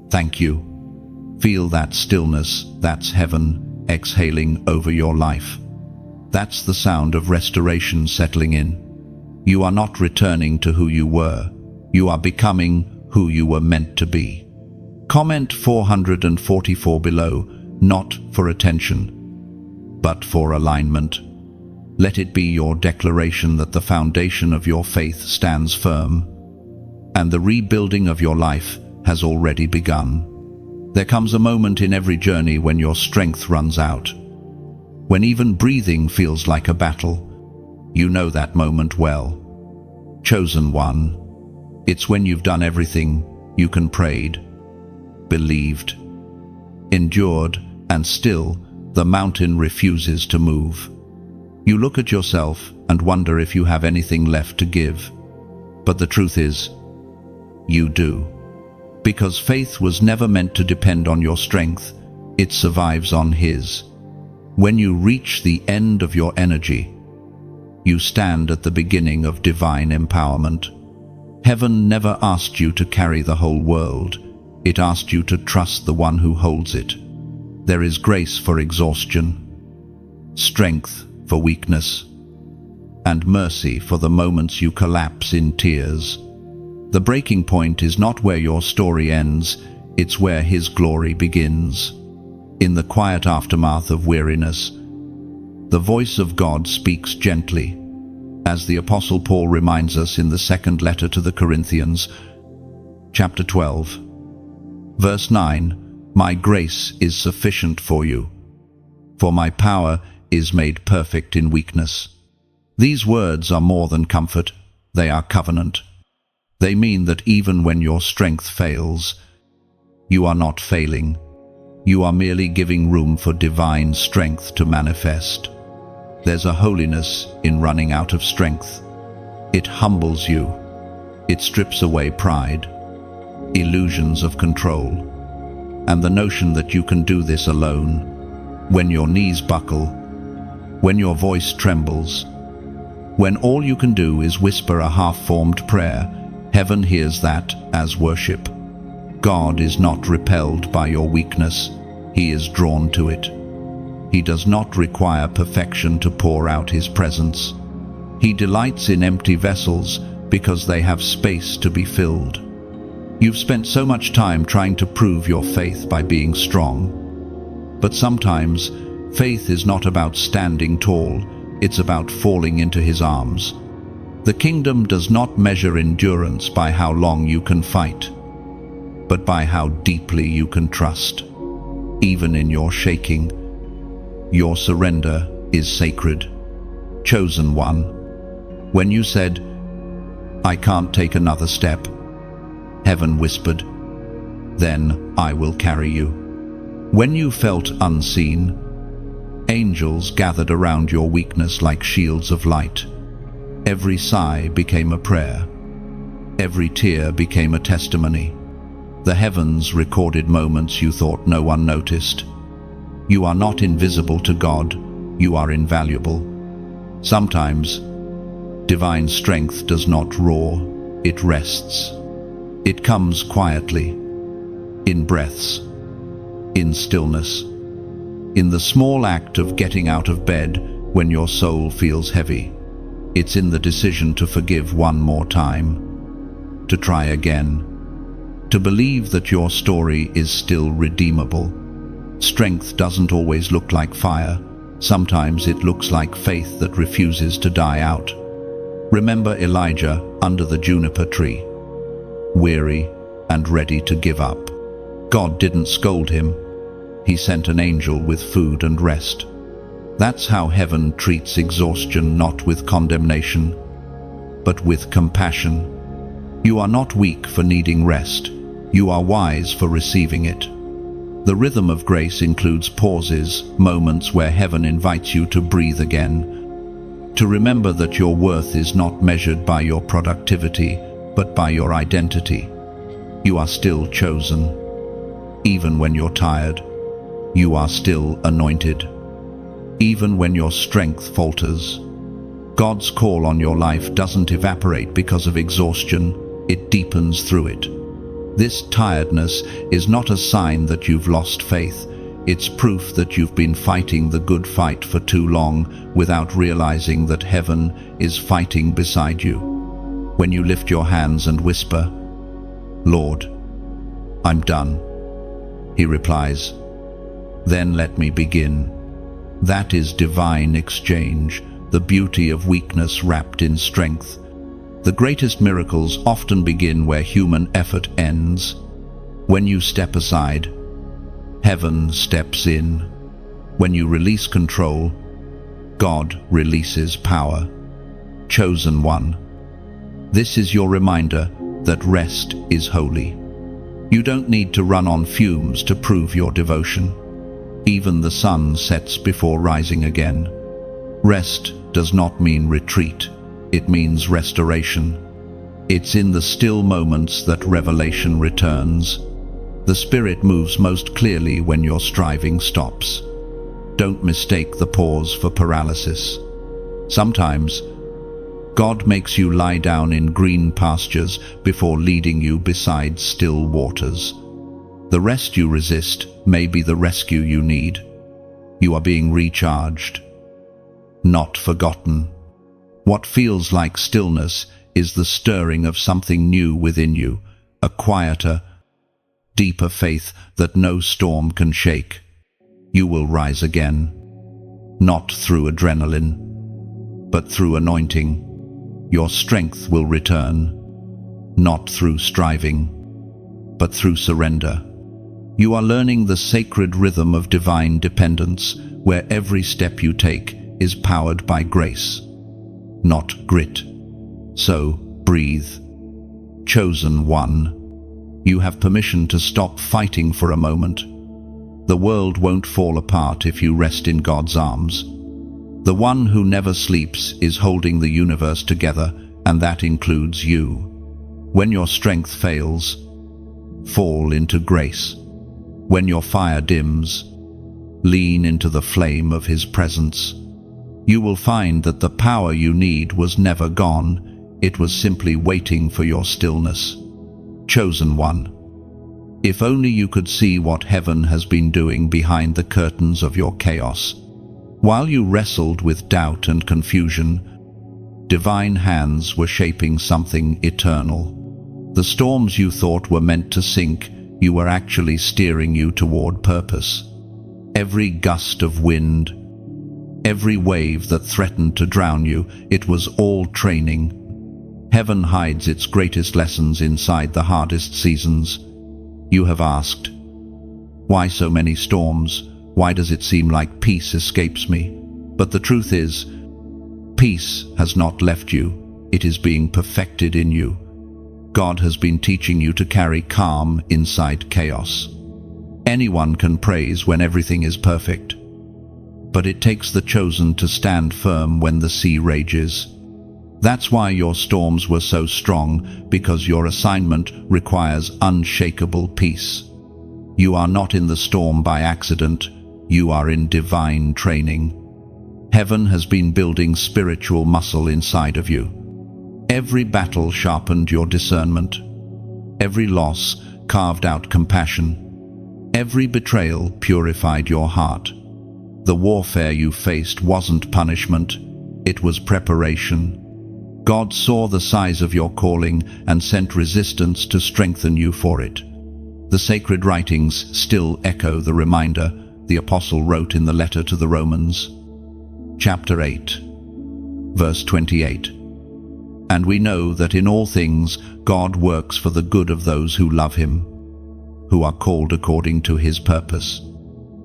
Speaker 1: "Thank you." Feel that stillness. That's heaven exhaling over your life. That's the sound of restoration settling in. You are not returning to who you were. You are becoming who you were meant to be. Comment 444 below, not for attention, but for alignment. Let it be your declaration that the foundation of your faith stands firm, and the rebuilding of your life has already begun. There comes a moment in every journey when your strength runs out, when even breathing feels like a battle. You know that moment well. Chosen one. It's when you've done everything you can, prayed, believed, endured, and still the mountain refuses to move. You look at yourself and wonder if you have anything left to give. But the truth is, you do. Because faith was never meant to depend on your strength, it survives on His. When you reach the end of your energy, you stand at the beginning of divine empowerment. Heaven never asked you to carry the whole world. It asked you to trust the one who holds it. There is grace for exhaustion, strength for weakness, and mercy for the moments you collapse in tears. The breaking point is not where your story ends, it's where His glory begins. In the quiet aftermath of weariness, the voice of God speaks gently, as the Apostle Paul reminds us in the second letter to the Corinthians, chapter 12, verse 9, "My grace is sufficient for you, for my power is made perfect in weakness." These words are more than comfort, they are covenant. They mean that even when your strength fails, you are not failing. You are merely giving room for divine strength to manifest. There's a holiness in running out of strength. It humbles you. It strips away pride, illusions of control, and the notion that you can do this alone. When your knees buckle, when your voice trembles, when all you can do is whisper a half-formed prayer, heaven hears that as worship. God is not repelled by your weakness, He is drawn to it. He does not require perfection to pour out His presence. He delights in empty vessels because they have space to be filled. You've spent so much time trying to prove your faith by being strong. But sometimes, faith is not about standing tall, it's about falling into His arms. The kingdom does not measure endurance by how long you can fight, but by how deeply you can trust. Even in your shaking, your surrender is sacred. Chosen one. When you said, "I can't take another step," heaven whispered, "Then I will carry you." When you felt unseen, angels gathered around your weakness like shields of light. Every sigh became a prayer. Every tear became a testimony. The heavens recorded moments you thought no one noticed. You are not invisible to God, you are invaluable. Sometimes, divine strength does not roar, it rests. It comes quietly, in breaths, in stillness. In the small act of getting out of bed when your soul feels heavy. It's in the decision to forgive one more time, to try again, to believe that your story is still redeemable. Strength doesn't always look like fire. Sometimes it looks like faith that refuses to die out. Remember Elijah under the juniper tree, weary and ready to give up. God didn't scold him. He sent an angel with food and rest. That's how heaven treats exhaustion, not with condemnation, but with compassion. You are not weak for needing rest. You are wise for receiving it. The rhythm of grace includes pauses, moments where heaven invites you to breathe again, to remember that your worth is not measured by your productivity, but by your identity. You are still chosen. Even when you're tired, you are still anointed. Even when your strength falters, God's call on your life doesn't evaporate because of exhaustion, it deepens through it. This tiredness is not a sign that you've lost faith. It's proof that you've been fighting the good fight for too long without realizing that heaven is fighting beside you. When you lift your hands and whisper, "Lord, I'm done," He replies, "Then let me begin." That is divine exchange, the beauty of weakness wrapped in strength. The greatest miracles often begin where human effort ends. When you step aside, heaven steps in. When you release control, God releases power. Chosen one. This is your reminder that rest is holy. You don't need to run on fumes to prove your devotion. Even the sun sets before rising again. Rest does not mean retreat. It means restoration. It's in the still moments that revelation returns. The Spirit moves most clearly when your striving stops. Don't mistake the pause for paralysis. Sometimes, God makes you lie down in green pastures before leading you beside still waters. The rest you resist may be the rescue you need. You are being recharged, not forgotten. What feels like stillness is the stirring of something new within you, a quieter, deeper faith that no storm can shake. You will rise again, not through adrenaline, but through anointing. Your strength will return, not through striving, but through surrender. You are learning the sacred rhythm of divine dependence, where every step you take is powered by grace, not grit. So, breathe. Chosen one. You have permission to stop fighting for a moment. The world won't fall apart if you rest in God's arms. The one who never sleeps is holding the universe together, and that includes you. When your strength fails, fall into grace. When your fire dims, lean into the flame of His presence. You will find that the power you need was never gone. It was simply waiting for your stillness. Chosen one. If only you could see what heaven has been doing behind the curtains of your chaos. While you wrestled with doubt and confusion, divine hands were shaping something eternal. The storms you thought were meant to sink, you were actually steering you toward purpose. Every gust of wind, every wave that threatened to drown you, it was all training. Heaven hides its greatest lessons inside the hardest seasons. You have asked, why so many storms? Why does it seem like peace escapes me? But the truth is, peace has not left you. It is being perfected in you. God has been teaching you to carry calm inside chaos. Anyone can praise when everything is perfect, but it takes the chosen to stand firm when the sea rages. That's why your storms were so strong, because your assignment requires unshakable peace. You are not in the storm by accident. You are in divine training. Heaven has been building spiritual muscle inside of you. Every battle sharpened your discernment. Every loss carved out compassion. Every betrayal purified your heart. The warfare you faced wasn't punishment, it was preparation. God saw the size of your calling and sent resistance to strengthen you for it. The sacred writings still echo the reminder the apostle wrote in the letter to the Romans. Chapter 8, verse 28. And we know that in all things God works for the good of those who love him, who are called according to his purpose.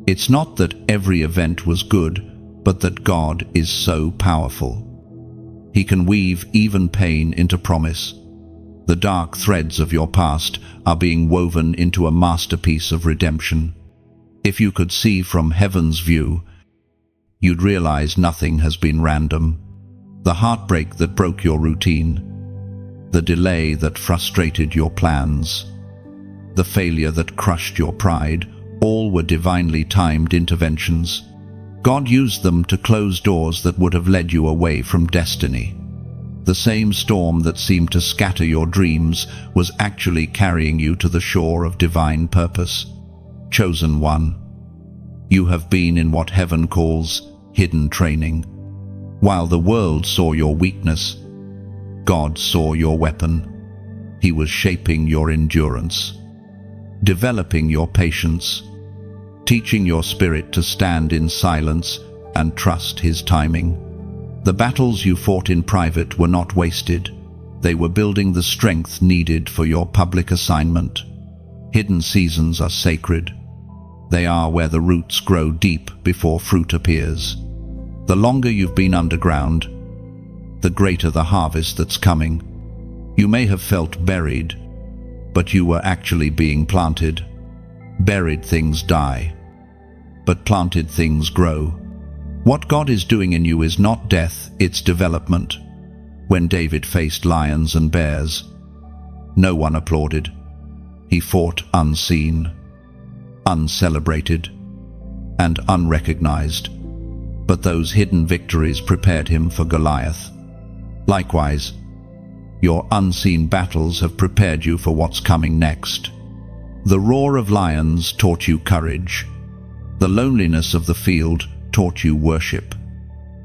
Speaker 1: It's not that every event was good, but that God is so powerful. He can weave even pain into promise. The dark threads of your past are being woven into a masterpiece of redemption. If you could see from heaven's view, you'd realize nothing has been random. The heartbreak that broke your routine, the delay that frustrated your plans, the failure that crushed your pride, all were divinely timed interventions. God used them to close doors that would have led you away from destiny. The same storm that seemed to scatter your dreams was actually carrying you to the shore of divine purpose. Chosen one, you have been in what heaven calls hidden training. While the world saw your weakness, God saw your weapon. He was shaping your endurance, developing your patience, teaching your spirit to stand in silence and trust his timing. The battles you fought in private were not wasted. They were building the strength needed for your public assignment. Hidden seasons are sacred. They are where the roots grow deep before fruit appears. The longer you've been underground, the greater the harvest that's coming. You may have felt buried, but you were actually being planted. Buried things die, but planted things grow. What God is doing in you is not death, it's development. When David faced lions and bears, no one applauded. He fought unseen, uncelebrated, and unrecognized. But those hidden victories prepared him for Goliath. Likewise, your unseen battles have prepared you for what's coming next. The roar of lions taught you courage. The loneliness of the field taught you worship.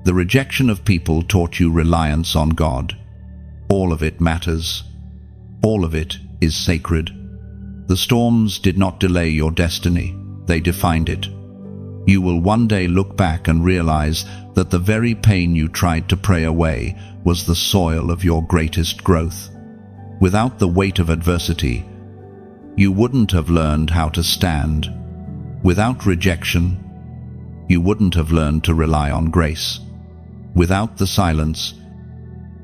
Speaker 1: The rejection of people taught you reliance on God. All of it matters. All of it is sacred. The storms did not delay your destiny, they defined it. You will one day look back and realize that the very pain you tried to pray away was the soil of your greatest growth. Without the weight of adversity, you wouldn't have learned how to stand. Without rejection, you wouldn't have learned to rely on grace. Without the silence,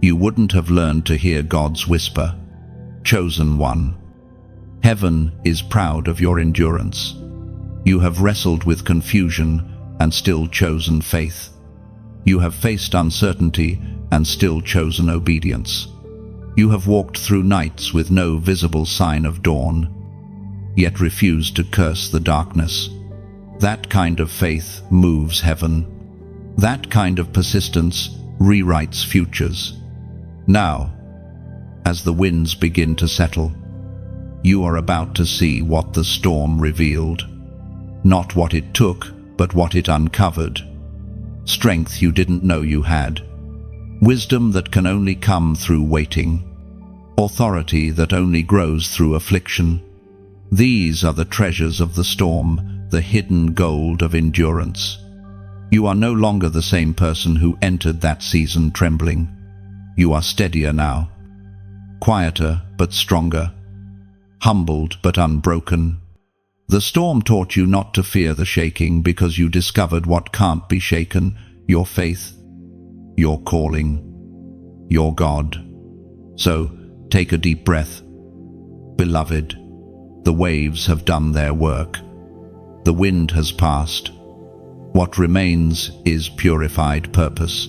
Speaker 1: you wouldn't have learned to hear God's whisper. Chosen one, heaven is proud of your endurance. You have wrestled with confusion and still chosen faith. You have faced uncertainty and still chosen obedience. You have walked through nights with no visible sign of dawn, yet refused to curse the darkness. That kind of faith moves heaven. That kind of persistence rewrites futures. Now, as the winds begin to settle, you are about to see what the storm revealed. Not what it took, but what it uncovered. Strength you didn't know you had. Wisdom that can only come through waiting. Authority that only grows through affliction. These are the treasures of the storm, the hidden gold of endurance. You are no longer the same person who entered that season trembling. You are steadier now, quieter but stronger, humbled but unbroken. The storm taught you not to fear the shaking because you discovered what can't be shaken: your faith, your calling, your God. So, take a deep breath. Beloved, the waves have done their work. The wind has passed. What remains is purified purpose.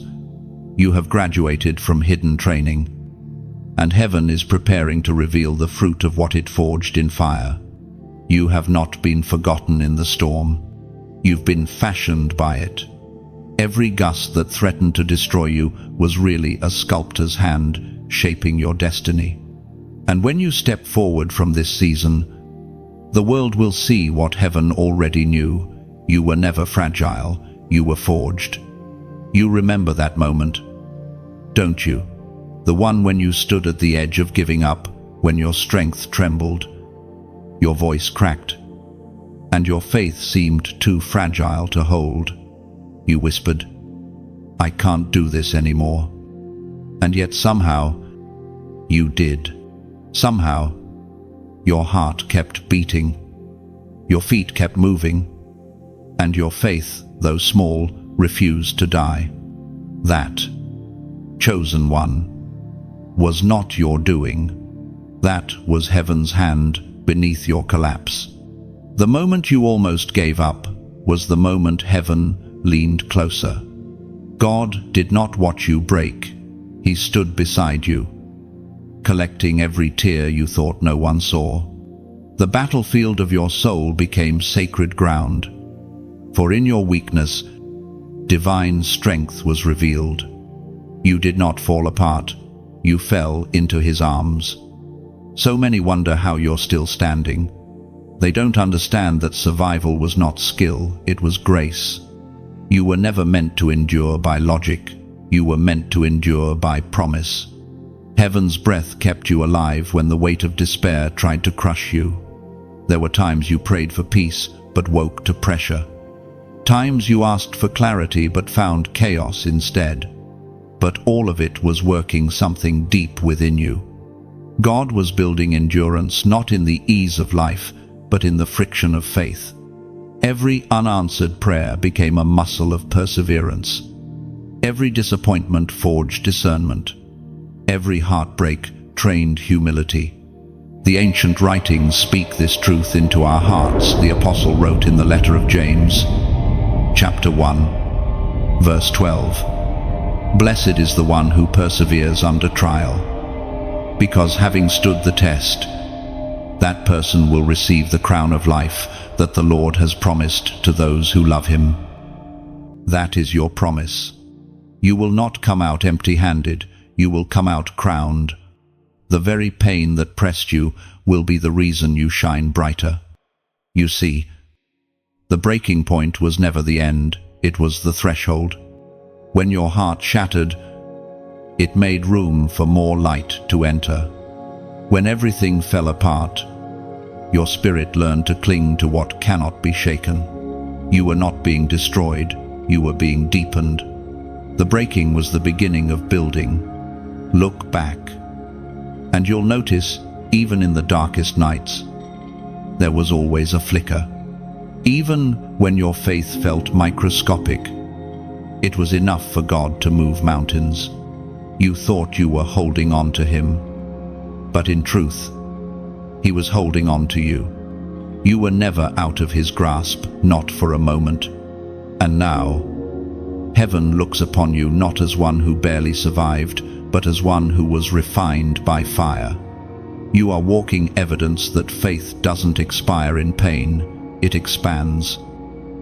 Speaker 1: You have graduated from hidden training, and heaven is preparing to reveal the fruit of what it forged in fire. You have not been forgotten in the storm. You've been fashioned by it. Every gust that threatened to destroy you was really a sculptor's hand shaping your destiny. And when you step forward from this season, the world will see what heaven already knew. You were never fragile. you were forged. You remember that moment, don't you? The one when you stood at the edge of giving up, when your strength trembled, your voice cracked, and your faith seemed too fragile to hold. You whispered, "I can't do this anymore." And yet somehow, you did. Somehow, your heart kept beating, your feet kept moving, and your faith, though small, refused to die. That, chosen one, was not your doing. That was heaven's hand beneath your collapse. The moment you almost gave up was the moment heaven leaned closer. God did not watch you break. He stood beside you, collecting every tear you thought no one saw. The battlefield of your soul became sacred ground, for in your weakness, divine strength was revealed. You did not fall apart. You fell into his arms. So many wonder how you're still standing. They don't understand that survival was not skill, it was grace. You were never meant to endure by logic. You were meant to endure by promise. Heaven's breath kept you alive when the weight of despair tried to crush you. There were times you prayed for peace but woke to pressure. Times you asked for clarity but found chaos instead. But all of it was working something deep within you. God was building endurance not in the ease of life, but in the friction of faith. Every unanswered prayer became a muscle of perseverance. Every disappointment forged discernment. Every heartbreak trained humility. The ancient writings speak this truth into our hearts. The apostle wrote in the letter of James, chapter 1, verse 12, "Blessed is the one who perseveres under trial, because having stood the test, that person will receive the crown of life that the Lord has promised to those who love him." That is your promise. You will not come out empty-handed, you will come out crowned. The very pain that pressed you will be the reason you shine brighter. You see, the breaking point was never the end, it was the threshold. When your heart shattered, it made room for more light to enter. When everything fell apart, your spirit learned to cling to what cannot be shaken. You were not being destroyed, you were being deepened. The breaking was the beginning of building. Look back, and you'll notice, even in the darkest nights, there was always a flicker. Even when your faith felt microscopic, it was enough for God to move mountains. You thought you were holding on to him, but in truth, he was holding on to you. You were never out of his grasp, not for a moment. And now, heaven looks upon you not as one who barely survived, but as one who was refined by fire. You are walking evidence that faith doesn't expire in pain, it expands.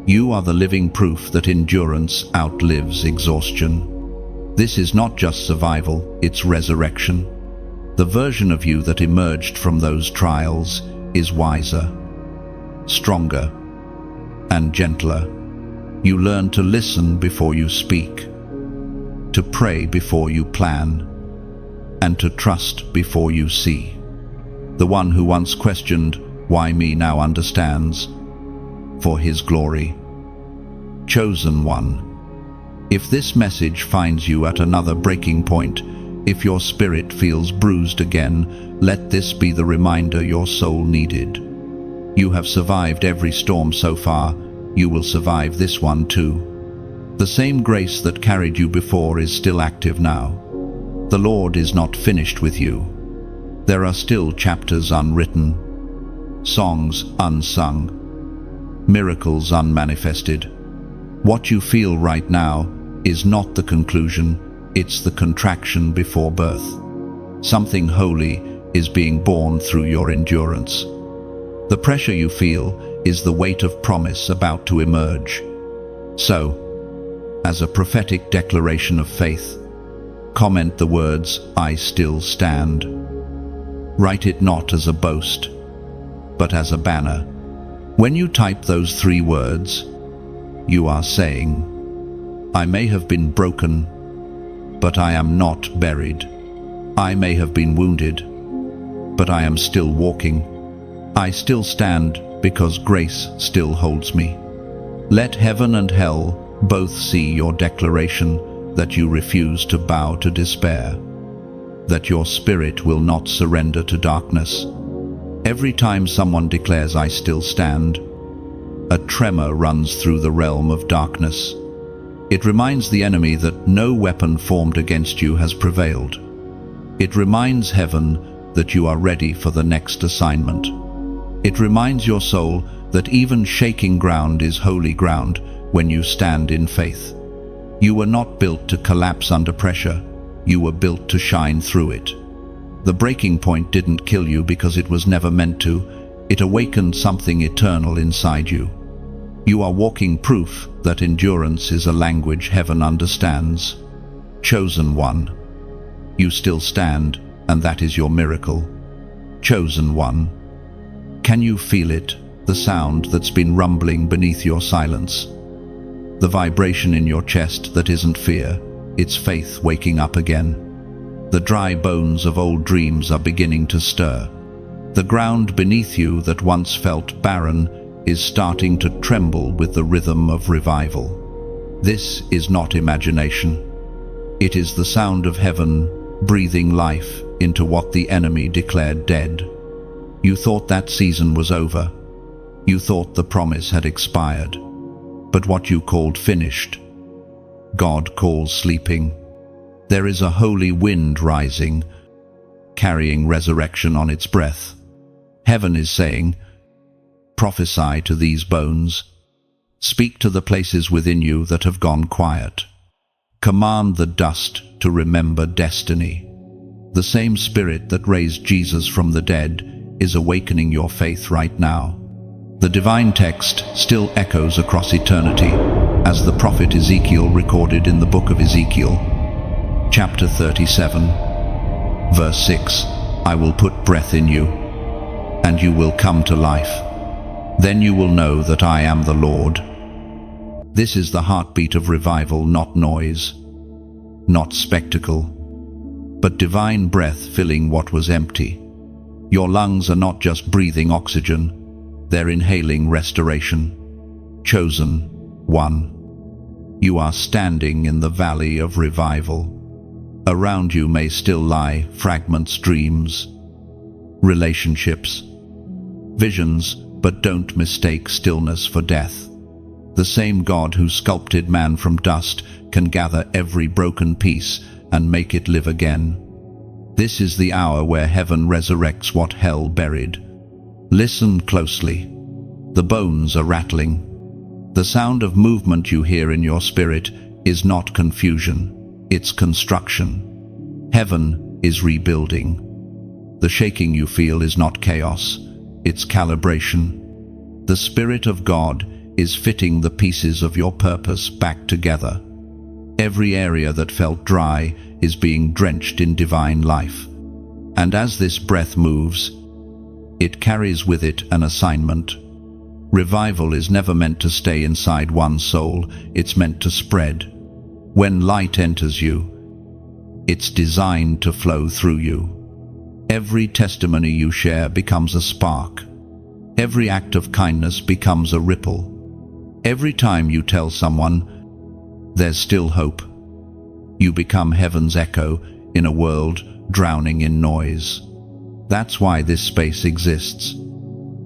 Speaker 1: You are the living proof that endurance outlives exhaustion. This is not just survival, it's resurrection. The version of you that emerged from those trials is wiser, stronger, and gentler. You learn to listen before you speak, to pray before you plan, and to trust before you see. The one who once questioned, "Why me?" now understands, for his glory. Chosen one. If this message finds you at another breaking point, if your spirit feels bruised again, let this be the reminder your soul needed. You have survived every storm so far, you will survive this one too. The same grace that carried you before is still active now. The Lord is not finished with you. There are still chapters unwritten, songs unsung, miracles unmanifested. What you feel right now is not the conclusion, it's the contraction before birth. Something holy is being born through your endurance. The pressure you feel is the weight of promise about to emerge. So, as a prophetic declaration of faith, comment the words, "I still stand." Write it not as a boast, but as a banner. When you type those 3 words, you are saying, I may have been broken, but I am not buried. I may have been wounded, but I am still walking. I still stand because grace still holds me. Let heaven and hell both see your declaration that you refuse to bow to despair, that your spirit will not surrender to darkness. Every time someone declares, "I still stand," a tremor runs through the realm of darkness. It reminds the enemy that no weapon formed against you has prevailed. It reminds heaven that you are ready for the next assignment. It reminds your soul that even shaking ground is holy ground when you stand in faith. You were not built to collapse under pressure. You were built to shine through it. The breaking point didn't kill you because it was never meant to. It awakened something eternal inside you. You are walking proof that endurance is a language heaven understands. Chosen one. You still stand, and that is your miracle. Chosen one. Can you feel it, the sound that's been rumbling beneath your silence? The vibration in your chest that isn't fear, it's faith waking up again. The dry bones of old dreams are beginning to stir. The ground beneath you that once felt barren is starting to tremble with the rhythm of revival. This is not imagination. It is the sound of heaven breathing life into what the enemy declared dead. You thought that season was over. You thought the promise had expired. But what you called finished, God calls sleeping. There is a holy wind rising, carrying resurrection on its breath. Heaven is saying, prophesy to these bones. Speak to the places within you that have gone quiet. Command the dust to remember destiny. The same spirit that raised Jesus from the dead is awakening your faith right now. The divine text still echoes across eternity, as the prophet Ezekiel recorded in the book of Ezekiel, chapter 37, verse 6, I will put breath in you, and you will come to life. Then you will know that I am the Lord. This is the heartbeat of revival, not noise, not spectacle, but divine breath filling what was empty. Your lungs are not just breathing oxygen, they're inhaling restoration. Chosen one. You are standing in the valley of revival. Around you may still lie fragments, dreams, relationships, visions, but don't mistake stillness for death. The same God who sculpted man from dust can gather every broken piece and make it live again. This is the hour where heaven resurrects what hell buried. Listen closely. The bones are rattling. The sound of movement you hear in your spirit is not confusion, it's construction. Heaven is rebuilding. The shaking you feel is not chaos, it's calibration. The Spirit of God is fitting the pieces of your purpose back together. Every area that felt dry is being drenched in divine life. And as this breath moves, it carries with it an assignment. Revival is never meant to stay inside one soul, it's meant to spread. When light enters you, it's designed to flow through you. Every testimony you share becomes a spark. Every act of kindness becomes a ripple. Every time you tell someone, there's still hope, you become heaven's echo in a world drowning in noise. That's why this space exists.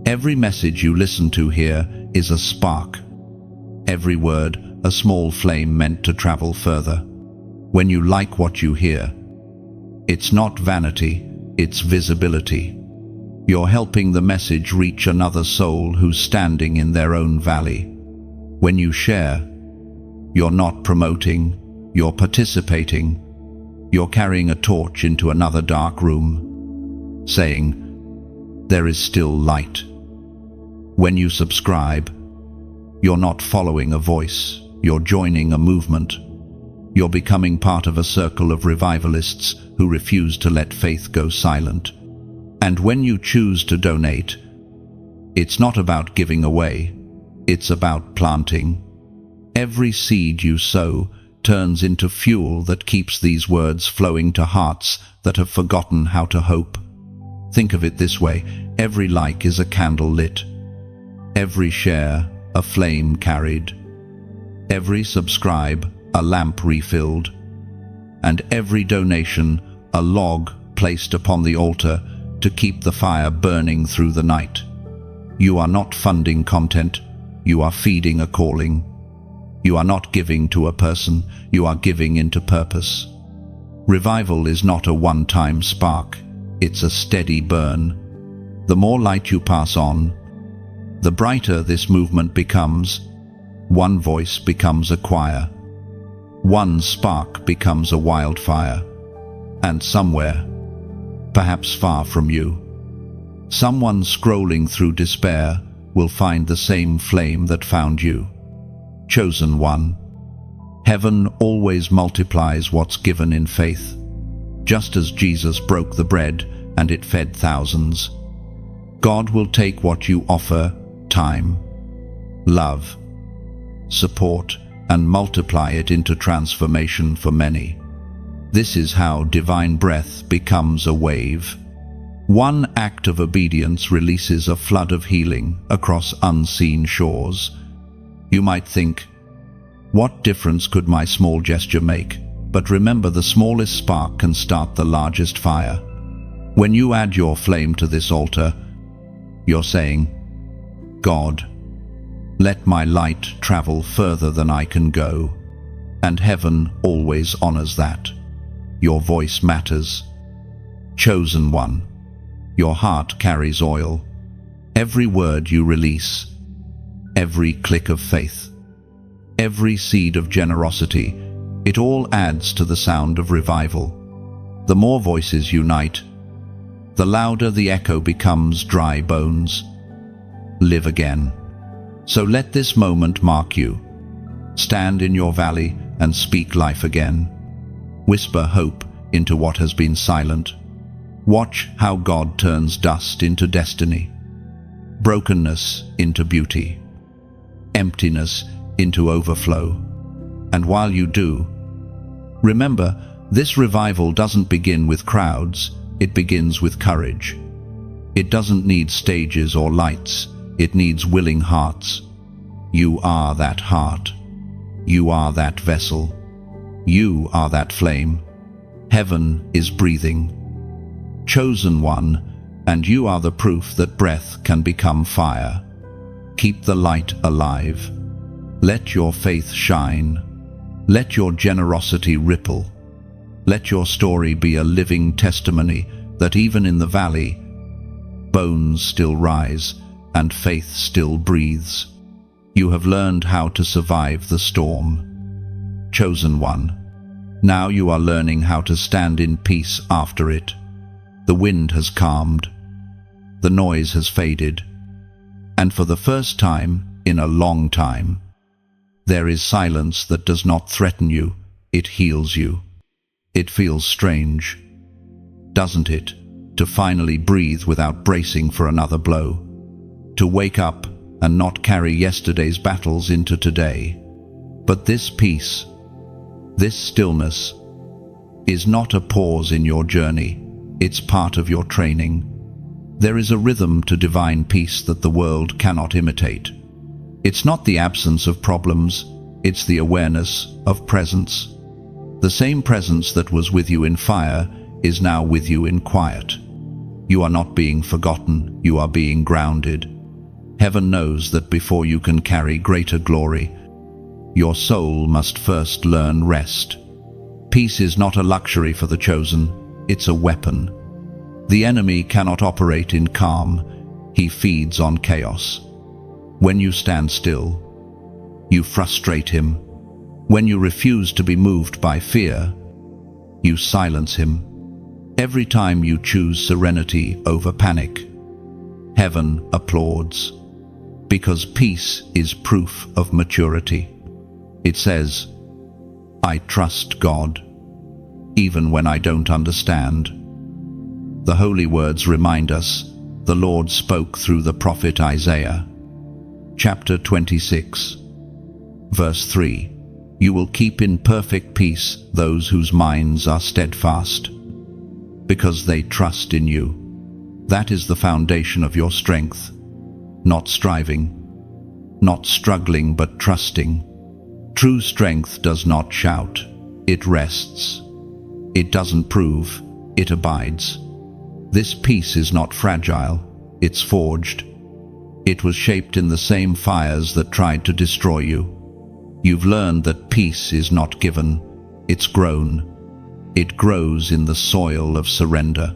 Speaker 1: Every message you listen to here is a spark. Every word, a small flame meant to travel further. When you like what you hear, it's not vanity, it's visibility. You're helping the message reach another soul who's standing in their own valley. When you share, you're not promoting, you're participating. You're carrying a torch into another dark room, saying, there is still light. When you subscribe, you're not following a voice, you're joining a movement. You're becoming part of a circle of revivalists who refuse to let faith go silent. And when you choose to donate, it's not about giving away, it's about planting. Every seed you sow turns into fuel that keeps these words flowing to hearts that have forgotten how to hope. Think of it this way: every like is a candle lit, every share a flame carried, every subscribe a lamp refilled, and every donation a log placed upon the altar to keep the fire burning through the night. You are not funding content, you are feeding a calling. You are not giving to a person, you are giving into purpose. Revival is not a one-time spark, it's a steady burn. The more light you pass on, the brighter this movement becomes. One voice becomes a choir. One spark becomes a wildfire. And somewhere, perhaps far from you, someone scrolling through despair will find the same flame that found you. Chosen one. Heaven always multiplies what's given in faith. Just as Jesus broke the bread and it fed thousands, God will take what you offer, time, love, support, and multiply it into transformation for many. This is how divine breath becomes a wave. One act of obedience releases a flood of healing across unseen shores. You might think, what difference could my small gesture make? But remember, the smallest spark can start the largest fire. When you add your flame to this altar, you're saying, God, let my light travel further than I can go. And heaven always honors that. Your voice matters. Chosen one. Your heart carries oil. Every word you release, every click of faith, every seed of generosity, it all adds to the sound of revival. The more voices unite, the louder the echo becomes. Dry bones live again. So let this moment mark you. Stand in your valley and speak life again. Whisper hope into what has been silent. Watch how God turns dust into destiny, brokenness into beauty, emptiness into overflow. And while you do, remember, this revival doesn't begin with crowds, it begins with courage. It doesn't need stages or lights, it needs willing hearts. You are that heart. You are that vessel. You are that flame. Heaven is breathing. Chosen one, and you are the proof that breath can become fire. Keep the light alive. Let your faith shine. Let your generosity ripple. Let your story be a living testimony that even in the valley, bones still rise and faith still breathes. You have learned how to survive the storm. Chosen one, now you are learning how to stand in peace after it. The wind has calmed. The noise has faded. And for the first time in a long time, there is silence that does not threaten you, it heals you. It feels strange, doesn't it, to finally breathe without bracing for another blow, to wake up and not carry yesterday's battles into today. But this peace, this stillness, is not a pause in your journey, it's part of your training. There is a rhythm to divine peace that the world cannot imitate. It's not the absence of problems, it's the awareness of presence. The same presence that was with you in fire is now with you in quiet. You are not being forgotten, you are being grounded. Heaven knows that before you can carry greater glory, your soul must first learn rest. Peace is not a luxury for the chosen, it's a weapon. The enemy cannot operate in calm, he feeds on chaos. When you stand still, you frustrate him. When you refuse to be moved by fear, you silence him. Every time you choose serenity over panic, heaven applauds. Because peace is proof of maturity. It says, I trust God, even when I don't understand. The holy words remind us, the Lord spoke through the prophet Isaiah. Chapter 26, verse 3. You will keep in perfect peace those whose minds are steadfast, because they trust in you. That is the foundation of your strength. Not striving, not struggling, but trusting. True strength does not shout, it rests. It doesn't prove, it abides. This peace is not fragile, it's forged. It was shaped in the same fires that tried to destroy you. You've learned that peace is not given, it's grown. It grows in the soil of surrender.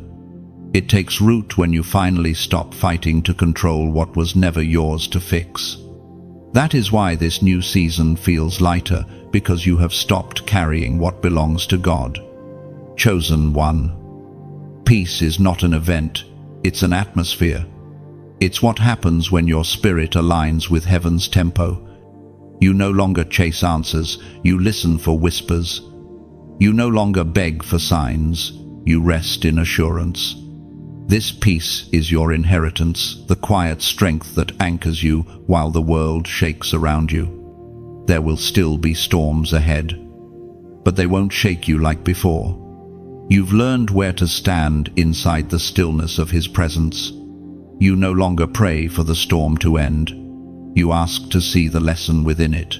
Speaker 1: It takes root when you finally stop fighting to control what was never yours to fix. That is why this new season feels lighter, because you have stopped carrying what belongs to God. Chosen one. Peace is not an event, it's an atmosphere. It's what happens when your spirit aligns with heaven's tempo. You no longer chase answers, you listen for whispers. You no longer beg for signs, you rest in assurance. This peace is your inheritance, the quiet strength that anchors you while the world shakes around you. There will still be storms ahead, but they won't shake you like before. You've learned where to stand inside the stillness of His presence. You no longer pray for the storm to end. You ask to see the lesson within it.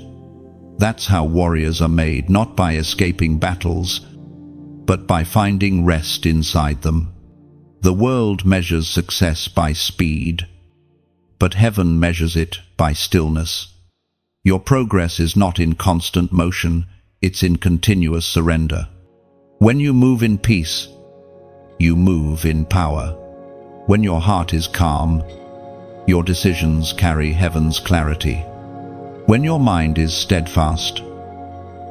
Speaker 1: That's how warriors are made, not by escaping battles, but by finding rest inside them. The world measures success by speed, but heaven measures it by stillness. Your progress is not in constant motion, it's in continuous surrender. When you move in peace, you move in power. When your heart is calm, your decisions carry heaven's clarity. When your mind is steadfast,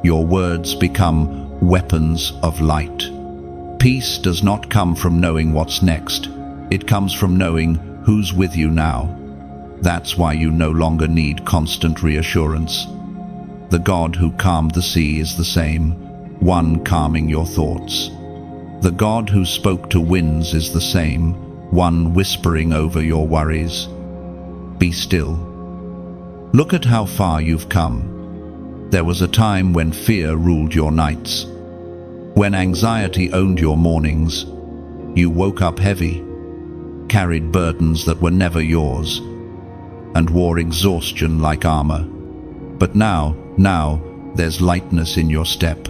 Speaker 1: your words become weapons of light. Peace does not come from knowing what's next. It comes from knowing who's with you now. That's why you no longer need constant reassurance. The God who calmed the sea is the same, one calming your thoughts. The God who spoke to winds is the same, one whispering over your worries. Be still. Look at how far you've come. There was a time when fear ruled your nights. When anxiety owned your mornings, you woke up heavy, carried burdens that were never yours, and wore exhaustion like armor. But now, there's lightness in your step,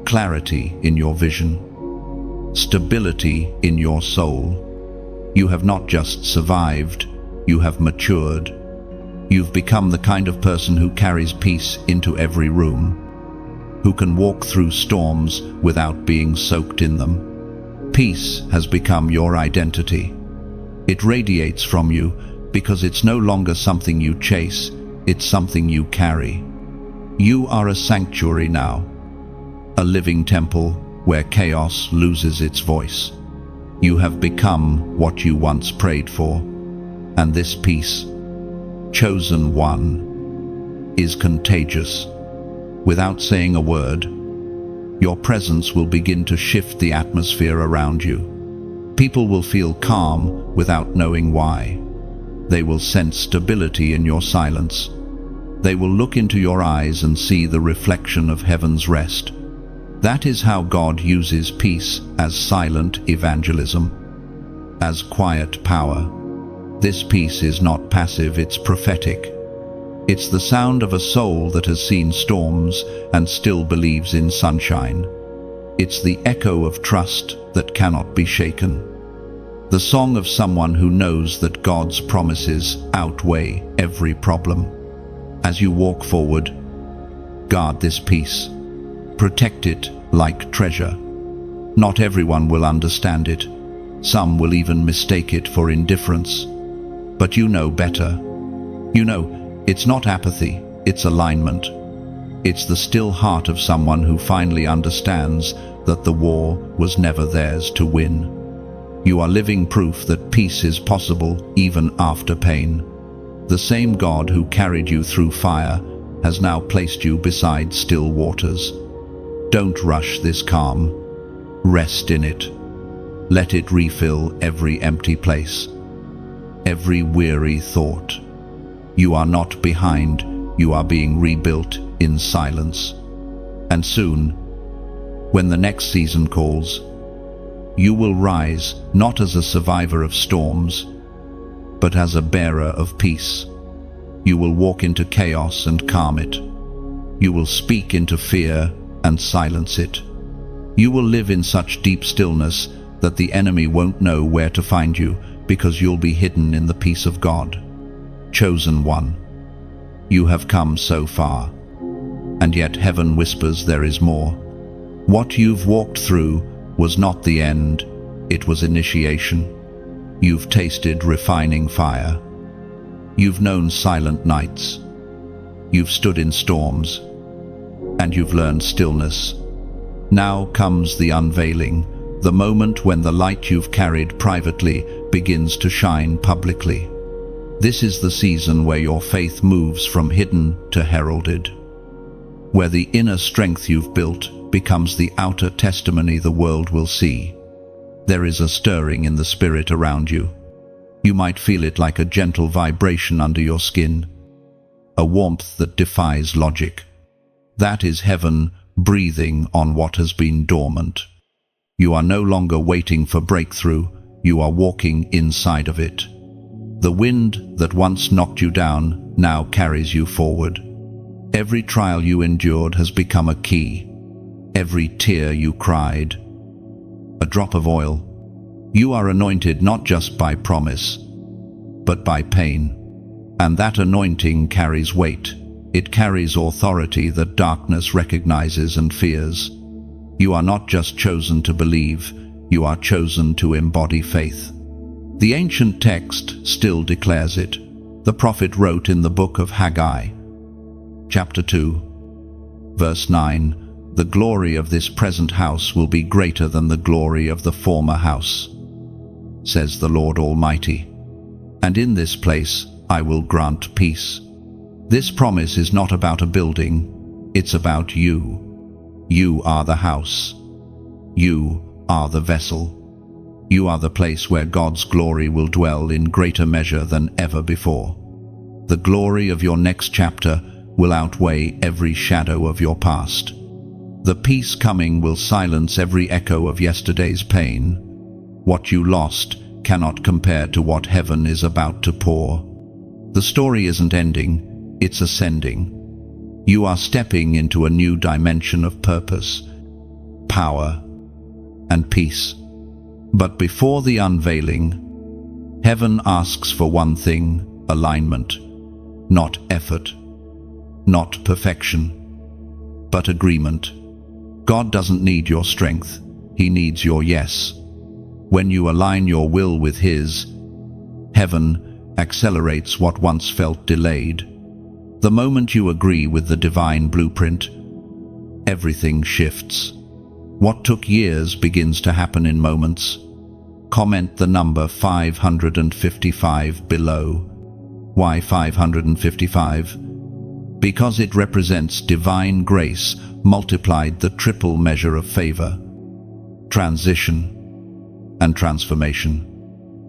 Speaker 1: clarity in your vision, stability in your soul. You have not just survived, you have matured. You've become the kind of person who carries peace into every room, who can walk through storms without being soaked in them. Peace has become your identity. It radiates from you because it's no longer something you chase, it's something you carry. You are a sanctuary now, a living temple where chaos loses its voice. You have become what you once prayed for, and this peace, chosen one, is contagious. Without saying a word, your presence will begin to shift the atmosphere around you. People will feel calm without knowing why. They will sense stability in your silence. They will look into your eyes and see the reflection of heaven's rest. That is how God uses peace as silent evangelism, as quiet power. This peace is not passive, it's prophetic. It's the sound of a soul that has seen storms and still believes in sunshine. It's the echo of trust that cannot be shaken. The song of someone who knows that God's promises outweigh every problem. As you walk forward, guard this peace. Protect it like treasure. Not everyone will understand it. Some will even mistake it for indifference. But you know better. You know, it's not apathy, it's alignment. It's the still heart of someone who finally understands that the war was never theirs to win. You are living proof that peace is possible even after pain. The same God who carried you through fire has now placed you beside still waters. Don't rush this calm. Rest in it. Let it refill every empty place, every weary thought. You are not behind, you are being rebuilt in silence. And soon, when the next season calls, you will rise not as a survivor of storms, but as a bearer of peace. You will walk into chaos and calm it. You will speak into fear and silence it. You will live in such deep stillness that the enemy won't know where to find you, because you'll be hidden in the peace of God. Chosen one, you have come so far, and yet heaven whispers there is more. What you've walked through was not the end, it was initiation. You've tasted refining fire. You've known silent nights. You've stood in storms, and you've learned stillness. Now comes the unveiling, the moment when the light you've carried privately begins to shine publicly. This is the season where your faith moves from hidden to heralded, where the inner strength you've built becomes the outer testimony the world will see. There is a stirring in the spirit around you. You might feel it like a gentle vibration under your skin, a warmth that defies logic. That is heaven breathing on what has been dormant. You are no longer waiting for breakthrough, you are walking inside of it. The wind that once knocked you down now carries you forward. Every trial you endured has become a key. Every tear you cried, a drop of oil. You are anointed not just by promise, but by pain. And that anointing carries weight. It carries authority that darkness recognizes and fears. You are not just chosen to believe, you are chosen to embody faith. The ancient text still declares it. The prophet wrote in the book of Haggai, chapter 2, verse 9, "The glory of this present house will be greater than the glory of the former house, says the Lord Almighty. And in this place I will grant peace." This promise is not about a building, it's about you. You are the house. You are the vessel. You are the place where God's glory will dwell in greater measure than ever before. The glory of your next chapter will outweigh every shadow of your past. The peace coming will silence every echo of yesterday's pain. What you lost cannot compare to what heaven is about to pour. The story isn't ending, it's ascending. You are stepping into a new dimension of purpose, power, and peace. But before the unveiling, heaven asks for one thing: alignment. Not effort, not perfection, but agreement. God doesn't need your strength, He needs your yes. When you align your will with His, heaven accelerates what once felt delayed. The moment you agree with the divine blueprint, everything shifts. What took years begins to happen in moments. Comment the number 555 below. Why 555? Because it represents divine grace multiplied the triple measure of favor, transition, and transformation.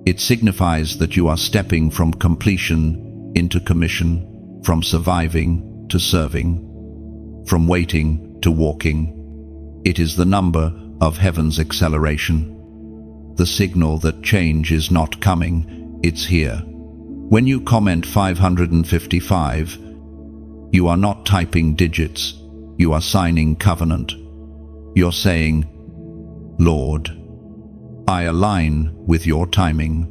Speaker 1: It signifies that you are stepping from completion into commission, from surviving to serving, from waiting to walking. It is the number of heaven's acceleration, the signal that change is not coming, it's here. When you comment 555, you are not typing digits, you are signing covenant. You're saying, "Lord, I align with your timing,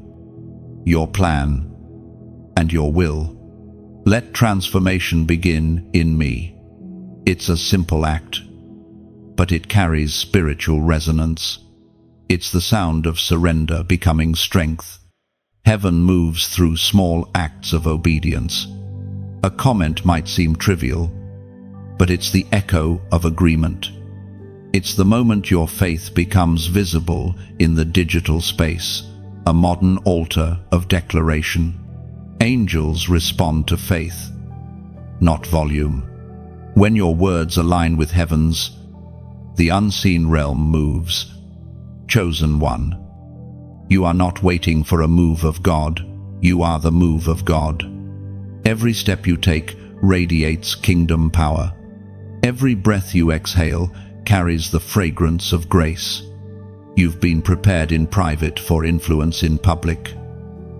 Speaker 1: your plan, and your will. Let transformation begin in me." It's a simple act, but it carries spiritual resonance. It's the sound of surrender becoming strength. Heaven moves through small acts of obedience. A comment might seem trivial, but it's the echo of agreement. It's the moment your faith becomes visible in the digital space, a modern altar of declaration. Angels respond to faith, not volume. When your words align with heaven's, the unseen realm moves. Chosen one, you are not waiting for a move of God, you are the move of God. Every step you take radiates kingdom power. Every breath you exhale carries the fragrance of grace. You've been prepared in private for influence in public.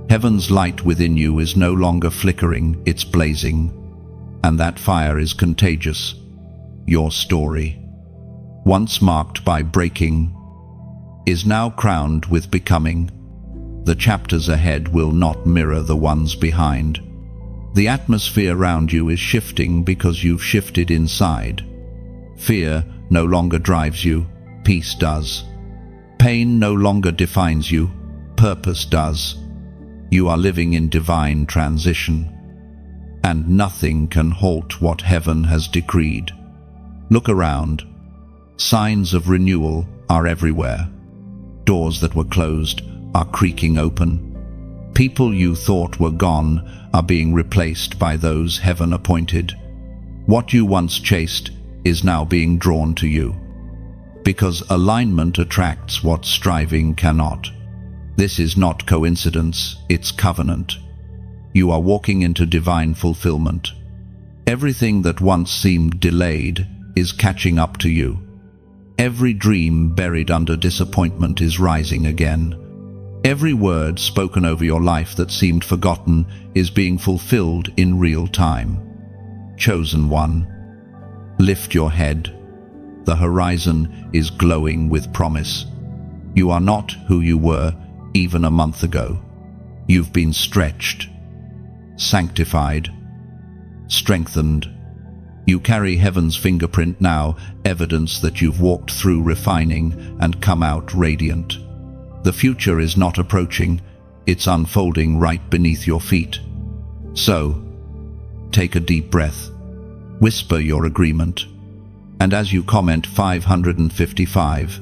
Speaker 1: Heaven's light within you is no longer flickering, it's blazing. And that fire is contagious. Your story, once marked by breaking, is now crowned with becoming. The chapters ahead will not mirror the ones behind. The atmosphere around you is shifting because you've shifted inside. Fear no longer drives you, peace does. Pain no longer defines you, purpose does. You are living in divine transition, and nothing can halt what heaven has decreed. Look around. Signs of renewal are everywhere. Doors that were closed are creaking open. People you thought were gone are being replaced by those heaven appointed. What you once chased is now being drawn to you. Because alignment attracts what striving cannot. This is not coincidence, it's covenant. You are walking into divine fulfillment. Everything that once seemed delayed is catching up to you. Every dream buried under disappointment is rising again. Every word spoken over your life that seemed forgotten is being fulfilled in real time. Chosen one, lift your head. The horizon is glowing with promise. You are not who you were even a month ago. You've been stretched, sanctified, strengthened. You carry heaven's fingerprint now, evidence that you've walked through refining and come out radiant. The future is not approaching, it's unfolding right beneath your feet. So, take a deep breath, whisper your agreement, and as you comment 555,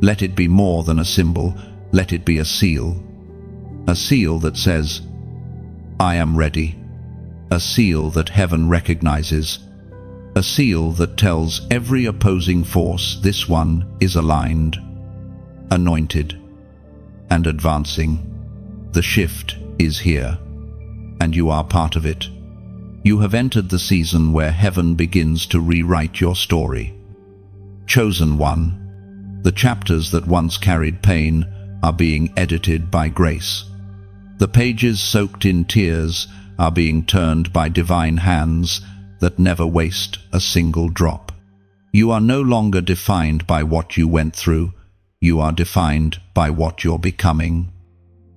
Speaker 1: let it be more than a symbol, let it be a seal. A seal that says, I am ready. A seal that heaven recognizes. A seal that tells every opposing force this one is aligned, anointed, and advancing. The shift is here, and you are part of it. You have entered the season where heaven begins to rewrite your story. Chosen one, the chapters that once carried pain are being edited by grace. The pages soaked in tears are being turned by divine hands that never waste a single drop. You are no longer defined by what you went through, you are defined by what you're becoming.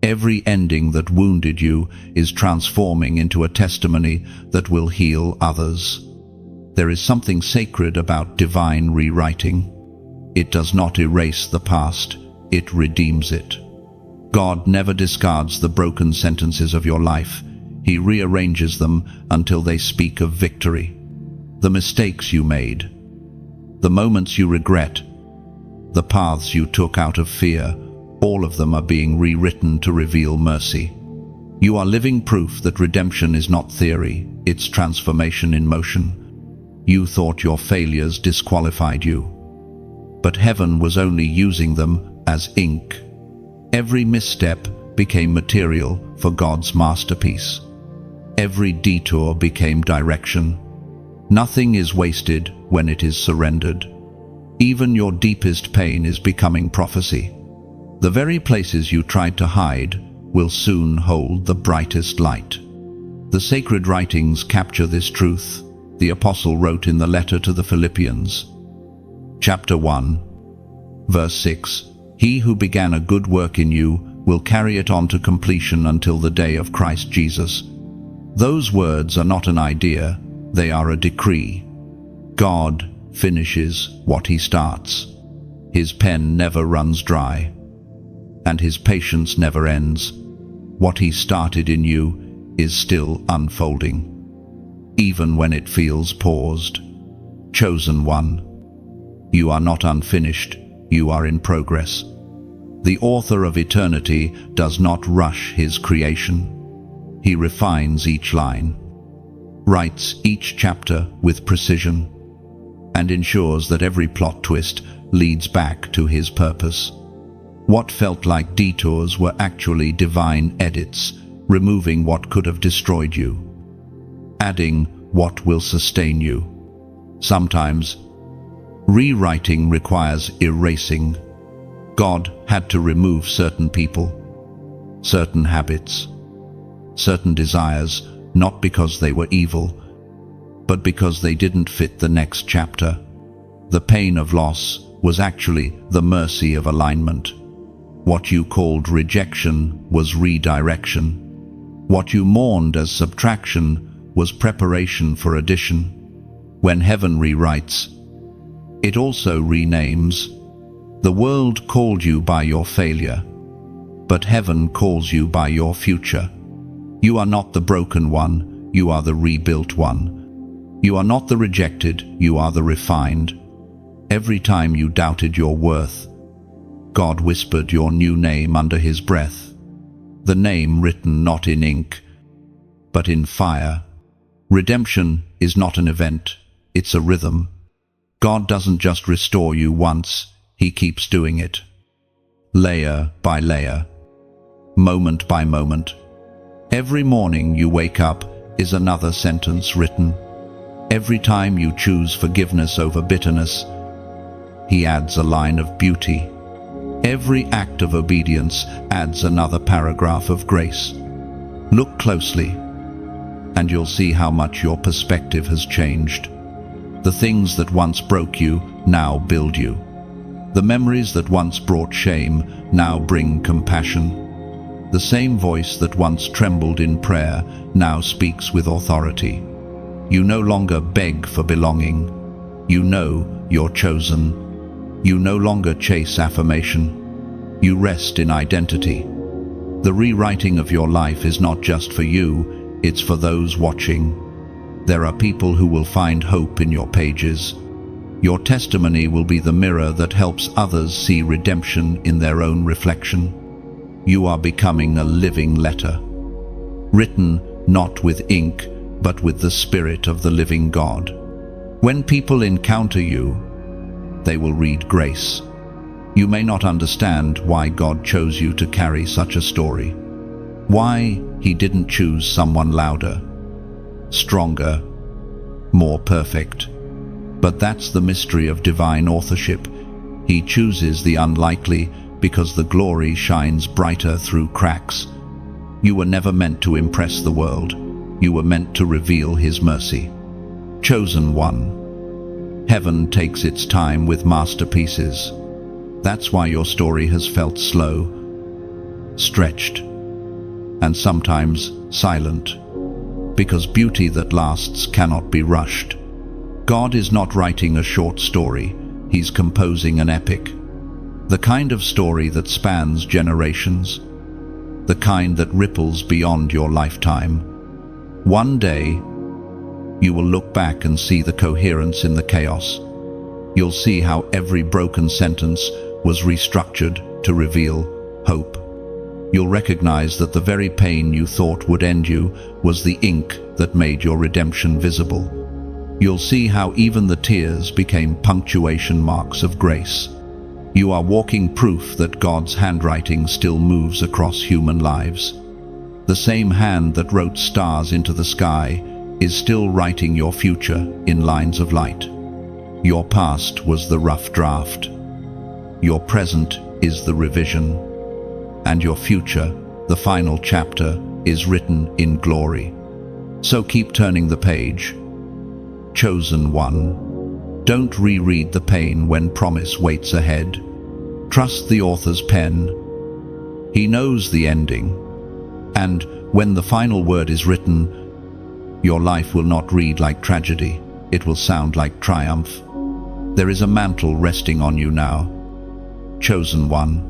Speaker 1: Every ending that wounded you is transforming into a testimony that will heal others. There is something sacred about divine rewriting. It does not erase the past, it redeems it. God never discards the broken sentences of your life. He rearranges them until they speak of victory. The mistakes you made, the moments you regret, the paths you took out of fear, all of them are being rewritten to reveal mercy. You are living proof that redemption is not theory, it's transformation in motion. You thought your failures disqualified you, but heaven was only using them as ink. Every misstep became material for God's masterpiece. Every detour became direction. Nothing is wasted when it is surrendered. Even your deepest pain is becoming prophecy. The very places you tried to hide will soon hold the brightest light. The sacred writings capture this truth. The apostle wrote in the letter to the Philippians, chapter 1, verse 6, He who began a good work in you will carry it on to completion until the day of Christ Jesus. Those words are not an idea, they are a decree. God finishes what he starts. His pen never runs dry, and his patience never ends. What he started in you is still unfolding, even when it feels paused. Chosen one, you are not unfinished, you are in progress. The author of eternity does not rush his creation. He refines each line, writes each chapter with precision, and ensures that every plot twist leads back to his purpose. What felt like detours were actually divine edits, removing what could have destroyed you, adding what will sustain you. Sometimes, rewriting requires erasing. God had to remove certain people, certain habits, certain desires, not because they were evil, but because they didn't fit the next chapter. The pain of loss was actually the mercy of alignment. What you called rejection was redirection. What you mourned as subtraction was preparation for addition. When heaven rewrites, it also renames. The world called you by your failure, but heaven calls you by your future. You are not the broken one, you are the rebuilt one. You are not the rejected, you are the refined. Every time you doubted your worth, God whispered your new name under his breath. The name written not in ink, but in fire. Redemption is not an event, it's a rhythm. God doesn't just restore you once, he keeps doing it. Layer by layer, moment by moment. Every morning you wake up is another sentence written. Every time you choose forgiveness over bitterness, he adds a line of beauty. Every act of obedience adds another paragraph of grace. Look closely, and you'll see how much your perspective has changed. The things that once broke you now build you. The memories that once brought shame now bring compassion. The same voice that once trembled in prayer now speaks with authority. You no longer beg for belonging. You know you're chosen. You no longer chase affirmation. You rest in identity. The rewriting of your life is not just for you, it's for those watching. There are people who will find hope in your pages. Your testimony will be the mirror that helps others see redemption in their own reflection. You are becoming a living letter, written not with ink, but with the Spirit of the living God. When people encounter you, they will read grace. You may not understand why God chose you to carry such a story, why he didn't choose someone louder, stronger, more perfect. But that's the mystery of divine authorship. He chooses the unlikely because the glory shines brighter through cracks. You were never meant to impress the world. You were meant to reveal his mercy. Chosen one. Heaven takes its time with masterpieces. That's why your story has felt slow, stretched, and sometimes silent, because beauty that lasts cannot be rushed. God is not writing a short story, he's composing an epic. The kind of story that spans generations, the kind that ripples beyond your lifetime. One day, you will look back and see the coherence in the chaos. You'll see how every broken sentence was restructured to reveal hope. You'll recognize that the very pain you thought would end you was the ink that made your redemption visible. You'll see how even the tears became punctuation marks of grace. You are walking proof that God's handwriting still moves across human lives. The same hand that wrote stars into the sky is still writing your future in lines of light. Your past was the rough draft. Your present is the revision. And your future, the final chapter, is written in glory. So keep turning the page. Chosen one. Don't reread the pain when promise waits ahead. Trust the author's pen. He knows the ending. And when the final word is written, your life will not read like tragedy. It will sound like triumph. There is a mantle resting on you now. Chosen one.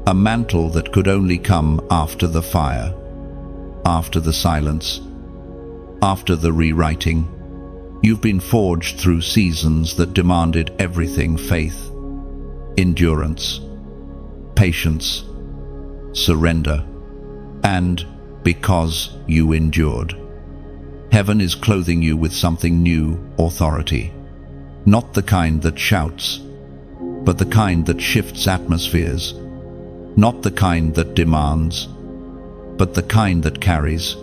Speaker 1: A mantle that could only come after the fire, after the silence, after the rewriting. You've been forged through seasons that demanded everything: faith, endurance, patience, surrender. And because you endured, heaven is clothing you with something new: authority. Not the kind that shouts, but the kind that shifts atmospheres. Not the kind that demands, but the kind that carries.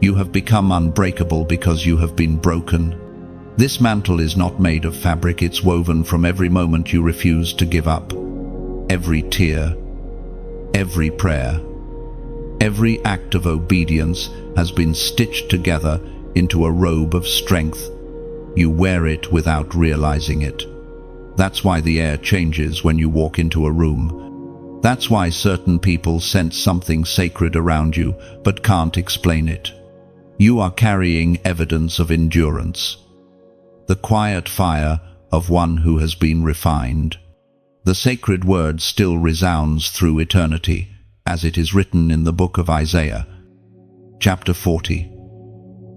Speaker 1: You have become unbreakable because you have been broken. This mantle is not made of fabric, it's woven from every moment you refuse to give up. Every tear, every prayer, every act of obedience has been stitched together into a robe of strength. You wear it without realizing it. That's why the air changes when you walk into a room. That's why certain people sense something sacred around you but can't explain it. You are carrying evidence of endurance. The quiet fire of one who has been refined. The sacred word still resounds through eternity, as it is written in the book of Isaiah, chapter 40,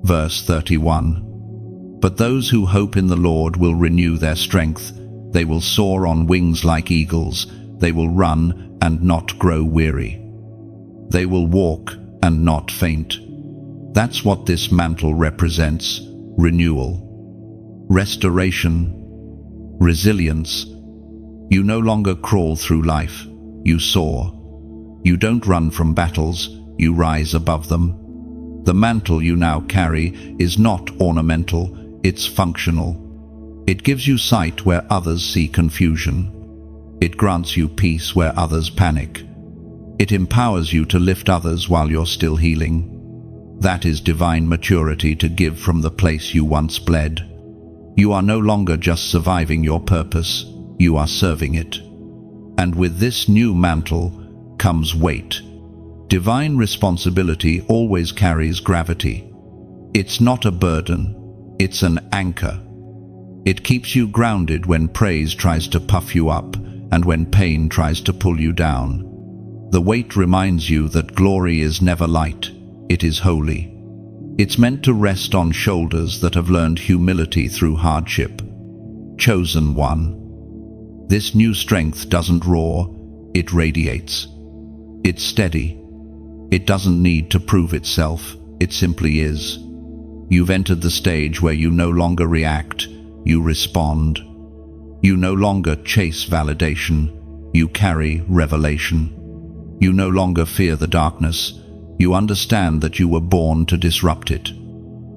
Speaker 1: verse 31. But those who hope in the Lord will renew their strength. They will soar on wings like eagles. They will run and not grow weary. They will walk and not faint. That's what this mantle represents: renewal, restoration, resilience. You no longer crawl through life, you soar. You don't run from battles, you rise above them. The mantle you now carry is not ornamental, it's functional. It gives you sight where others see confusion. It grants you peace where others panic. It empowers you to lift others while you're still healing. That is divine maturity, to give from the place you once bled. You are no longer just surviving your purpose, you are serving it. And with this new mantle comes weight. Divine responsibility always carries gravity. It's not a burden, it's an anchor. It keeps you grounded when praise tries to puff you up and when pain tries to pull you down. The weight reminds you that glory is never light, it is holy. It's meant to rest on shoulders that have learned humility through hardship. Chosen one. This new strength doesn't roar, it radiates. It's steady. It doesn't need to prove itself, it simply is. You've entered the stage where you no longer react, you respond. You no longer chase validation, you carry revelation. You no longer fear the darkness, you understand that you were born to disrupt it.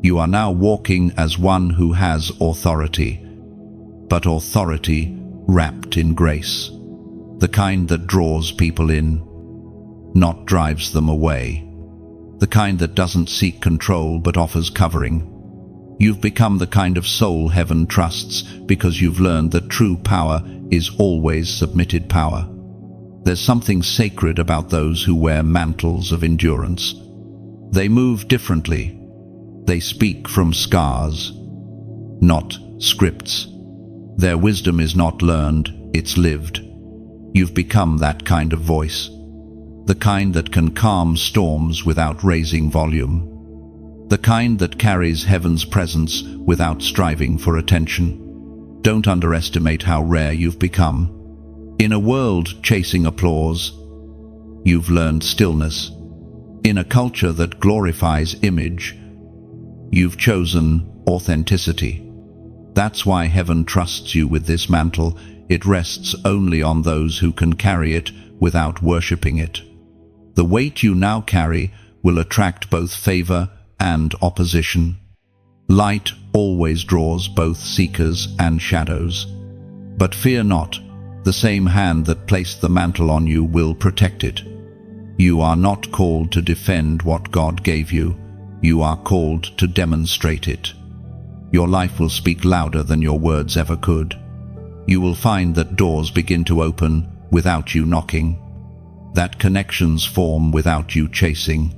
Speaker 1: You are now walking as one who has authority, but authority wrapped in grace. The kind that draws people in, not drives them away. The kind that doesn't seek control but offers covering. You've become the kind of soul heaven trusts because you've learned that true power is always submitted power. There's something sacred about those who wear mantles of endurance. They move differently. They speak from scars, not scripts. Their wisdom is not learned, it's lived. You've become that kind of voice. The kind that can calm storms without raising volume. The kind that carries heaven's presence without striving for attention. Don't underestimate how rare you've become. In a world chasing applause, you've learned stillness. In a culture that glorifies image, you've chosen authenticity. That's why heaven trusts you with this mantle. It rests only on those who can carry it without worshipping it. The weight you now carry will attract both favor and opposition. Light always draws both seekers and shadows. But fear not. The same hand that placed the mantle on you will protect it. You are not called to defend what God gave you. You are called to demonstrate it. Your life will speak louder than your words ever could. You will find that doors begin to open without you knocking. That connections form without you chasing.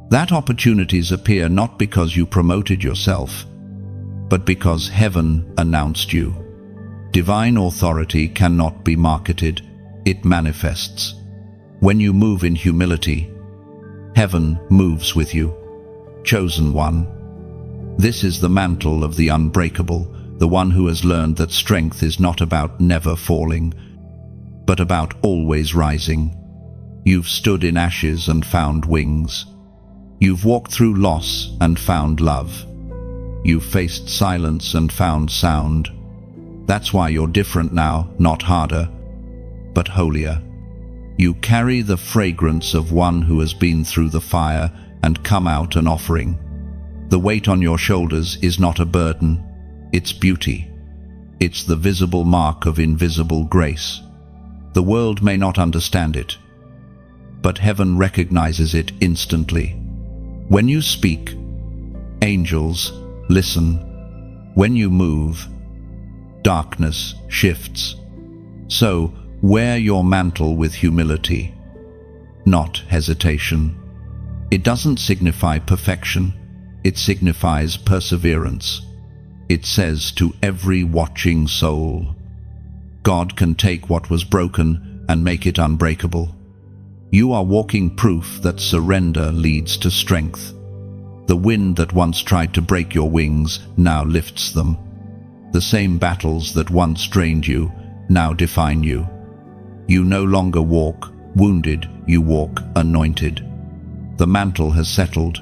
Speaker 1: That opportunities appear not because you promoted yourself, but because heaven announced you. Divine authority cannot be marketed, it manifests. When you move in humility, heaven moves with you. Chosen one. This is the mantle of the unbreakable, the one who has learned that strength is not about never falling, but about always rising. You've stood in ashes and found wings. You've walked through loss and found love. You've faced silence and found sound. That's why you're different now, not harder, but holier. You carry the fragrance of one who has been through the fire and come out an offering. The weight on your shoulders is not a burden, It's beauty. It's the visible mark of invisible grace. The world may not understand it, but heaven recognizes it instantly. When you speak, angels listen. When you move, darkness shifts. So, wear your mantle with humility, not hesitation. It doesn't signify perfection, it signifies perseverance. It says to every watching soul, God can take what was broken and make it unbreakable. You are walking proof that surrender leads to strength. The wind that once tried to break your wings now lifts them. The same battles that once drained you now define you. You no longer walk wounded, you walk anointed. The mantle has settled.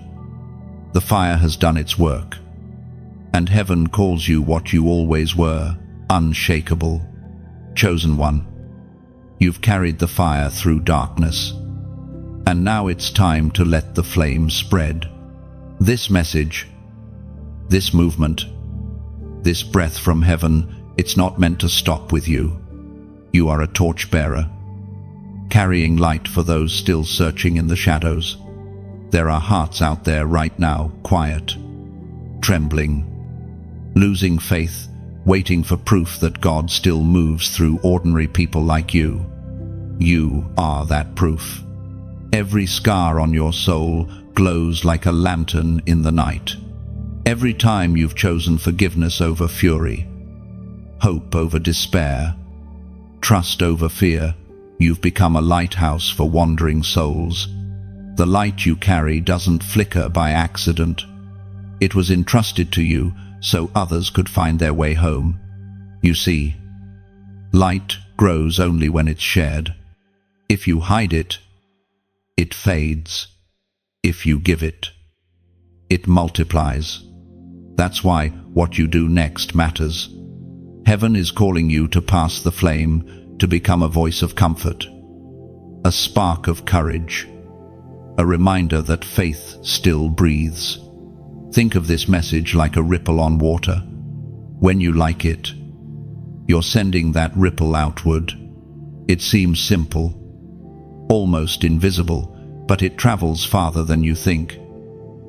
Speaker 1: The fire has done its work. And heaven calls you what you always were, unshakable. Chosen one. You've carried the fire through darkness. And now it's time to let the flame spread. This message, this movement, this breath from heaven, it's not meant to stop with you. You are a torchbearer, carrying light for those still searching in the shadows. There are hearts out there right now, quiet, trembling, losing faith, waiting for proof that God still moves through ordinary people like you. You are that proof. Every scar on your soul glows like a lantern in the night. Every time you've chosen forgiveness over fury, hope over despair, trust over fear, you've become a lighthouse for wandering souls. The light you carry doesn't flicker by accident. It was entrusted to you so others could find their way home. You see, light grows only when it's shared. If you hide it, it fades. If you give it, it multiplies. That's why what you do next matters. Heaven is calling you to pass the flame, to become a voice of comfort, a spark of courage, a reminder that faith still breathes. Think of this message like a ripple on water. When you like it, you're sending that ripple outward. It seems simple, almost invisible, but it travels farther than you think.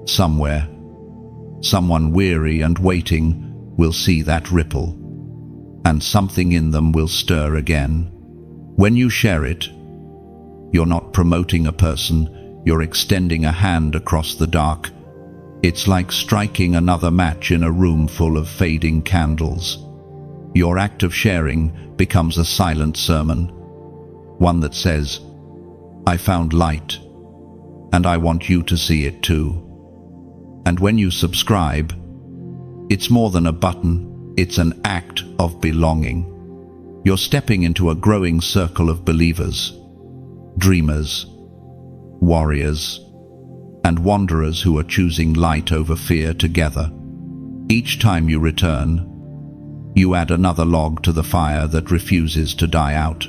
Speaker 1: Somewhere, someone weary and waiting will see that ripple, and something in them will stir again. When you share it, you're not promoting a person, you're extending a hand across the dark. It's like striking another match in a room full of fading candles. Your act of sharing becomes a silent sermon, one that says, I found light, and I want you to see it too. And when you subscribe, it's more than a button, it's an act of belonging. You're stepping into a growing circle of believers, dreamers, warriors, and wanderers who are choosing light over fear together. Each time you return, you add another log to the fire that refuses to die out.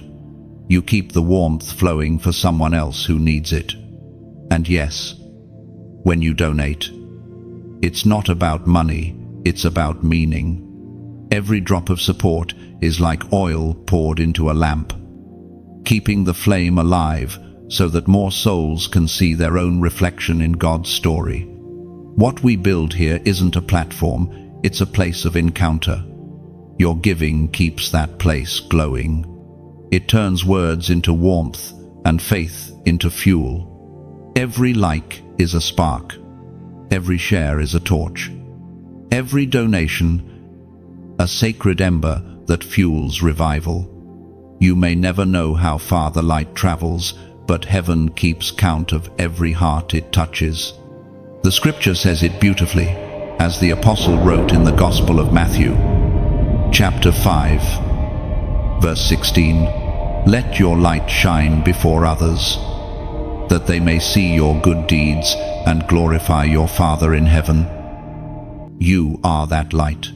Speaker 1: You keep the warmth flowing for someone else who needs it. And yes, when you donate, it's not about money, it's about meaning. Every drop of support is like oil poured into a lamp, keeping the flame alive so that more souls can see their own reflection in God's story. What we build here isn't a platform, it's a place of encounter. Your giving keeps that place glowing. It turns words into warmth and faith into fuel. Every like is a spark. Every share is a torch. Every donation, a sacred ember that fuels revival. You may never know how far the light travels, but heaven keeps count of every heart it touches. The scripture says it beautifully, as the apostle wrote in the Gospel of Matthew, chapter 5, verse 16, Let your light shine before others, that they may see your good deeds and glorify your Father in heaven. You are that light,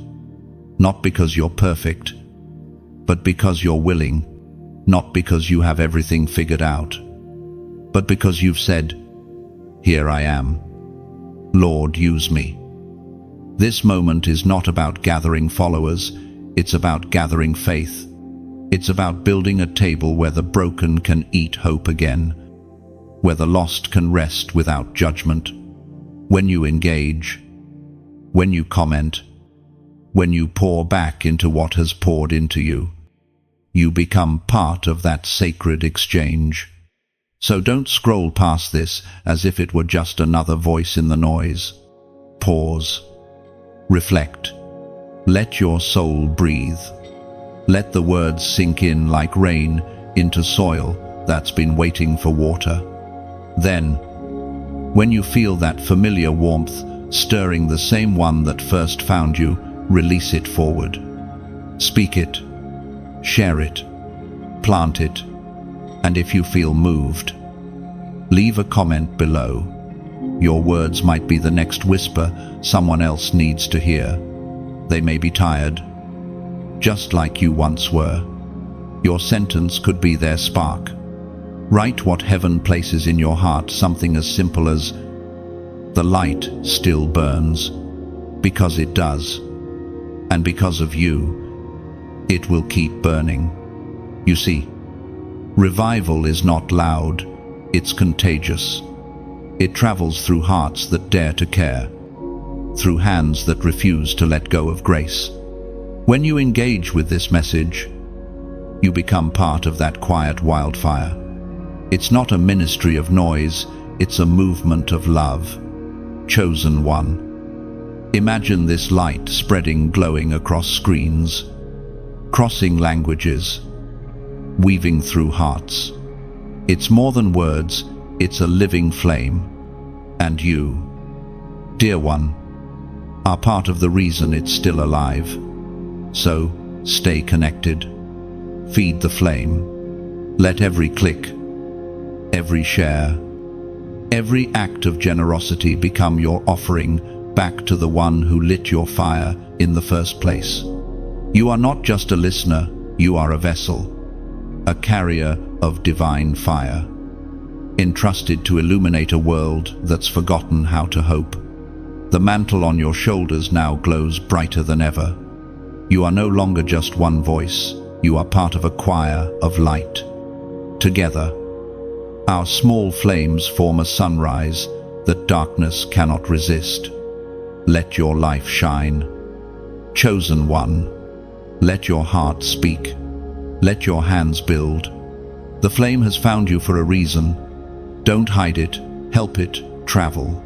Speaker 1: not because you're perfect, but because you're willing, not because you have everything figured out, but because you've said, Here I am. Lord, use me. This moment is not about gathering followers, it's about gathering faith. It's about building a table where the broken can eat hope again, where the lost can rest without judgment. When you engage, when you comment, when you pour back into what has poured into you, you become part of that sacred exchange. So don't scroll past this as if it were just another voice in the noise. Pause. Reflect. Let your soul breathe. Let the words sink in like rain into soil that's been waiting for water. Then, when you feel that familiar warmth stirring the same one that first found you, release it forward. Speak it, share it, plant it, and if you feel moved, leave a comment below. Your words might be the next whisper someone else needs to hear. They may be tired, just like you once were. Your sentence could be their spark. Write what heaven places in your heart, something as simple as, "The light still burns," because it does. And because of you, it will keep burning. You see, revival is not loud, it's contagious. It travels through hearts that dare to care, through hands that refuse to let go of grace. When you engage with this message, you become part of that quiet wildfire. It's not a ministry of noise, it's a movement of love. Chosen one. Imagine this light spreading, glowing across screens, crossing languages, weaving through hearts. It's more than words, it's a living flame. And you, dear one, are part of the reason it's still alive. So, stay connected. Feed the flame. Let every click, every share, every act of generosity become your offering back to the one who lit your fire in the first place. You are not just a listener, you are a vessel, a carrier of divine fire, entrusted to illuminate a world that's forgotten how to hope. The mantle on your shoulders now glows brighter than ever. You are no longer just one voice, you are part of a choir of light. Together, our small flames form a sunrise that darkness cannot resist. Let your life shine. Chosen one, let your heart speak. Let your hands build. The flame has found you for a reason. Don't hide it, help it travel.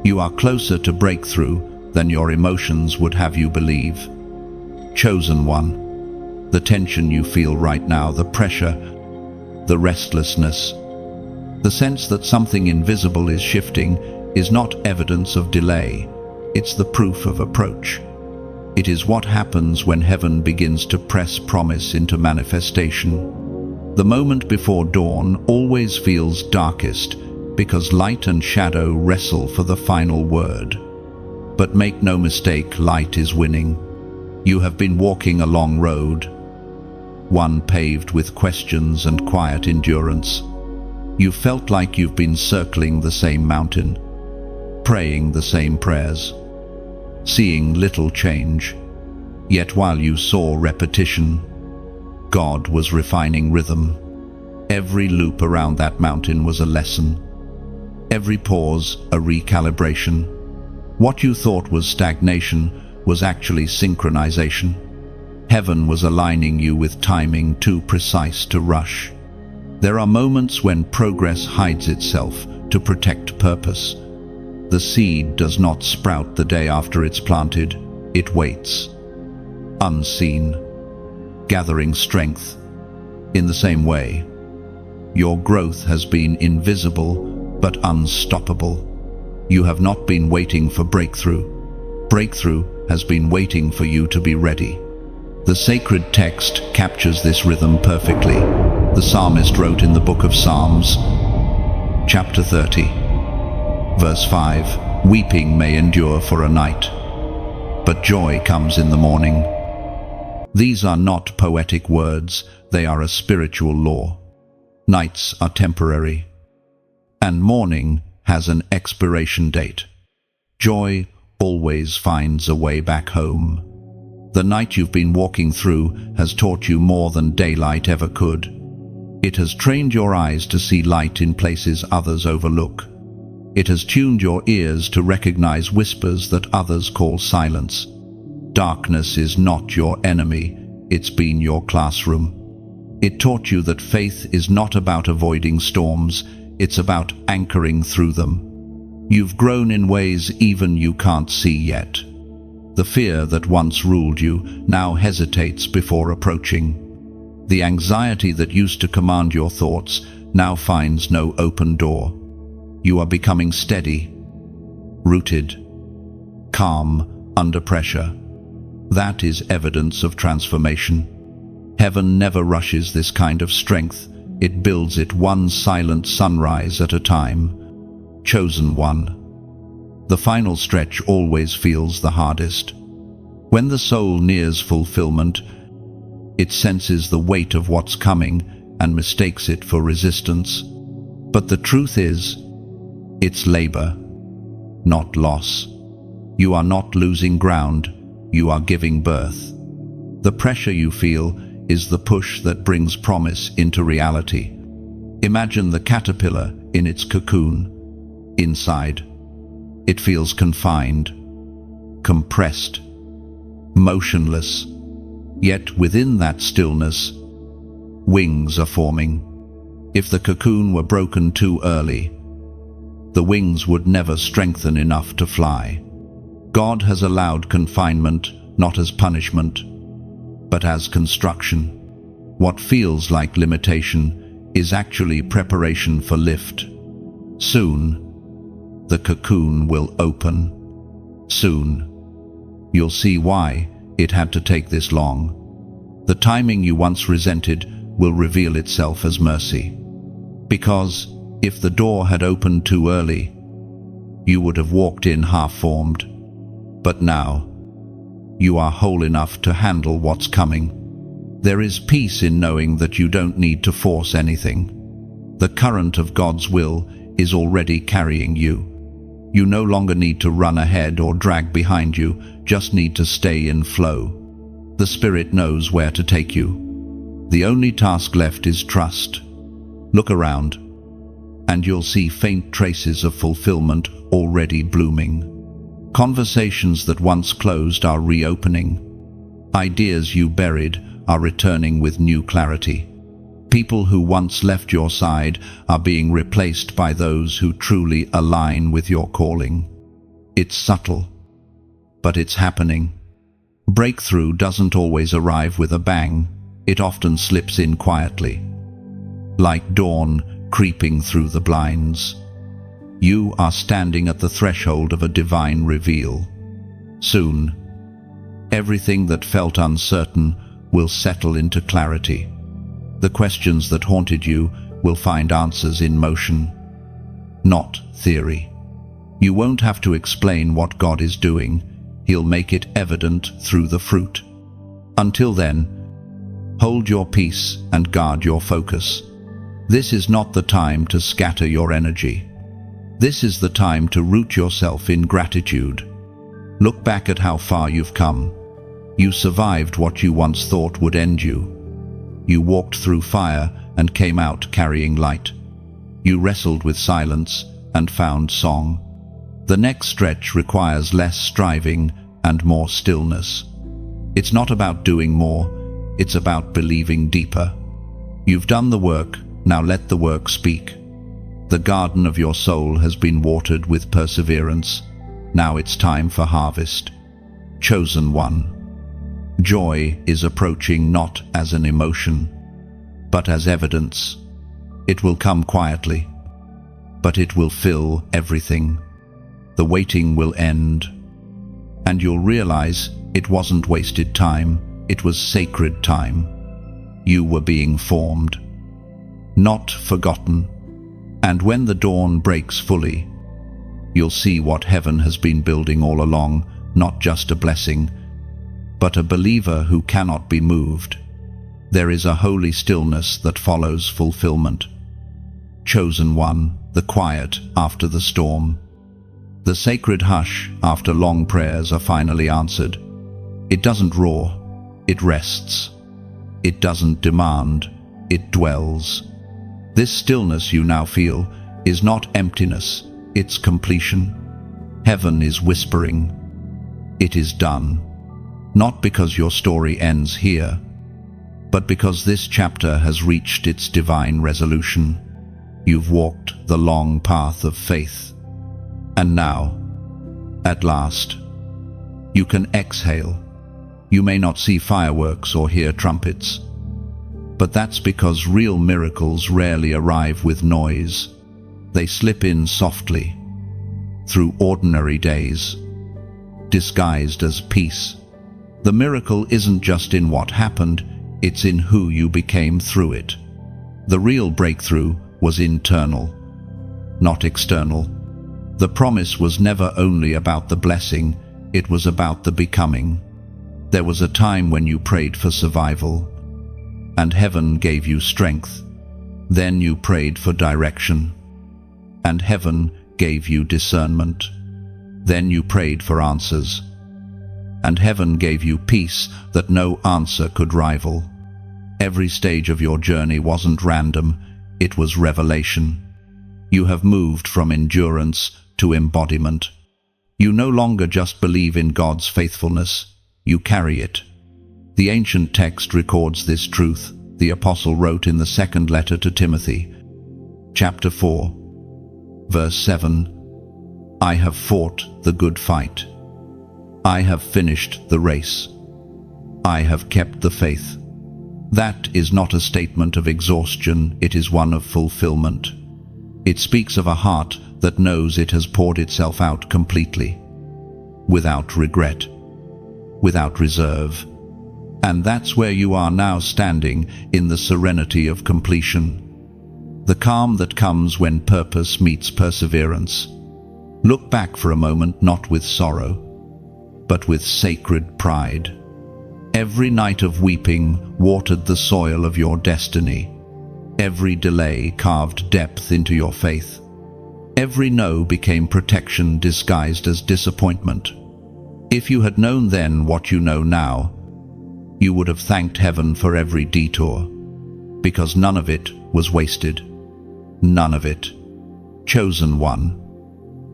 Speaker 1: You are closer to breakthrough than your emotions would have you believe. Chosen one, the tension you feel right now, the pressure, the restlessness, the sense that something invisible is shifting is not evidence of delay. It's the proof of approach. It is what happens when heaven begins to press promise into manifestation. The moment before dawn always feels darkest because light and shadow wrestle for the final word. But make no mistake, light is winning. You have been walking a long road, one paved with questions and quiet endurance. You felt like you've been circling the same mountain, praying the same prayers, seeing little change. Yet while you saw repetition, God was refining rhythm. Every loop around that mountain was a lesson. Every pause, a recalibration. What you thought was stagnation was actually synchronization. Heaven was aligning you with timing too precise to rush. There are moments when progress hides itself to protect purpose. The seed does not sprout the day after it's planted. It waits, unseen, gathering strength. In the same way, your growth has been invisible but unstoppable. You have not been waiting for breakthrough. Breakthrough has been waiting for you to be ready. The sacred text captures this rhythm perfectly. The psalmist wrote in the book of Psalms, chapter 30, verse 5, "Weeping may endure for a night, but joy comes in the morning." These are not poetic words, they are a spiritual law. Nights are temporary, and morning has an expiration date. Joy always finds a way back home. The night you've been walking through has taught you more than daylight ever could. It has trained your eyes to see light in places others overlook. It has tuned your ears to recognize whispers that others call silence. Darkness is not your enemy, it's been your classroom. It taught you that faith is not about avoiding storms, it's about anchoring through them. You've grown in ways even you can't see yet. The fear that once ruled you now hesitates before approaching. The anxiety that used to command your thoughts now finds no open door. You are becoming steady, rooted, calm under pressure. That is evidence of transformation. Heaven never rushes this kind of strength. It builds it one silent sunrise at a time. Chosen one. The final stretch always feels the hardest. When the soul nears fulfillment, it senses the weight of what's coming and mistakes it for resistance. But the truth is, it's labor, not loss. You are not losing ground, you are giving birth. The pressure you feel is the push that brings promise into reality. Imagine the caterpillar in its cocoon. Inside, it feels confined, compressed, motionless. Yet within that stillness, wings are forming. If the cocoon were broken too early, the wings would never strengthen enough to fly. God has allowed confinement not as punishment, but as construction. What feels like limitation is actually preparation for lift. Soon, the cocoon will open. Soon, you'll see why it had to take this long. The timing you once resented will reveal itself as mercy. Because if the door had opened too early, you would have walked in half-formed. But now, you are whole enough to handle what's coming. There is peace in knowing that you don't need to force anything. The current of God's will is already carrying you. You no longer need to run ahead or drag behind you, just need to stay in flow. The Spirit knows where to take you. The only task left is trust. Look around, and you'll see faint traces of fulfillment already blooming. Conversations that once closed are reopening. Ideas you buried are returning with new clarity. People who once left your side are being replaced by those who truly align with your calling. It's subtle, but it's happening. Breakthrough doesn't always arrive with a bang. It often slips in quietly, like dawn creeping through the blinds. You are standing at the threshold of a divine reveal. Soon, everything that felt uncertain will settle into clarity. The questions that haunted you will find answers in motion, not theory. You won't have to explain what God is doing. He'll make it evident through the fruit. Until then, hold your peace and guard your focus. This is not the time to scatter your energy. This is the time to root yourself in gratitude. Look back at how far you've come. You survived what you once thought would end you. You walked through fire and came out carrying light. You wrestled with silence and found song. The next stretch requires less striving and more stillness. It's not about doing more, it's about believing deeper. You've done the work, now let the work speak. The garden of your soul has been watered with perseverance. Now it's time for harvest. Chosen one. Joy is approaching not as an emotion, but as evidence. It will come quietly, but it will fill everything. The waiting will end, and you'll realize it wasn't wasted time, it was sacred time. You were being formed, not forgotten. And when the dawn breaks fully, you'll see what heaven has been building all along, not just a blessing, but a believer who cannot be moved. There is a holy stillness that follows fulfillment. Chosen one, the quiet after the storm. The sacred hush after long prayers are finally answered. It doesn't roar, it rests. It doesn't demand, it dwells. This stillness you now feel is not emptiness, it's completion. Heaven is whispering, it is done. Not because your story ends here, but because this chapter has reached its divine resolution. You've walked the long path of faith. And now, at last, you can exhale. You may not see fireworks or hear trumpets, but that's because real miracles rarely arrive with noise. They slip in softly, through ordinary days, disguised as peace. The miracle isn't just in what happened, it's in who you became through it. The real breakthrough was internal, not external. The promise was never only about the blessing, it was about the becoming. There was a time when you prayed for survival, and heaven gave you strength. Then you prayed for direction, and heaven gave you discernment. Then you prayed for answers, and heaven gave you peace that no answer could rival. Every stage of your journey wasn't random, it was revelation. You have moved from endurance to embodiment. You no longer just believe in God's faithfulness, you carry it. The ancient text records this truth. The apostle wrote in the second letter to Timothy, chapter 4, verse 7, I have fought the good fight. I have finished the race. I have kept the faith. That is not a statement of exhaustion, it is one of fulfillment. It speaks of a heart that knows it has poured itself out completely, without regret, without reserve. And that's where you are now standing, in the serenity of completion. The calm that comes when purpose meets perseverance. Look back for a moment, not with sorrow, but with sacred pride. Every night of weeping watered the soil of your destiny. Every delay carved depth into your faith. Every no became protection disguised as disappointment. If you had known then what you know now, you would have thanked heaven for every detour, because none of it was wasted. None of it. Chosen one.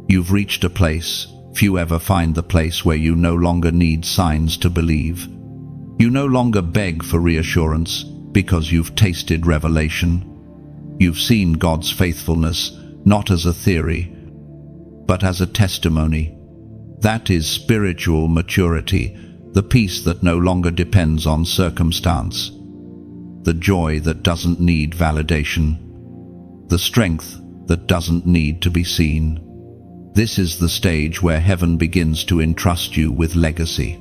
Speaker 1: You've reached a place, few ever find the place where you no longer need signs to believe. You no longer beg for reassurance because you've tasted revelation. You've seen God's faithfulness not as a theory, but as a testimony. That is spiritual maturity, the peace that no longer depends on circumstance, the joy that doesn't need validation, the strength that doesn't need to be seen. This is the stage where heaven begins to entrust you with legacy.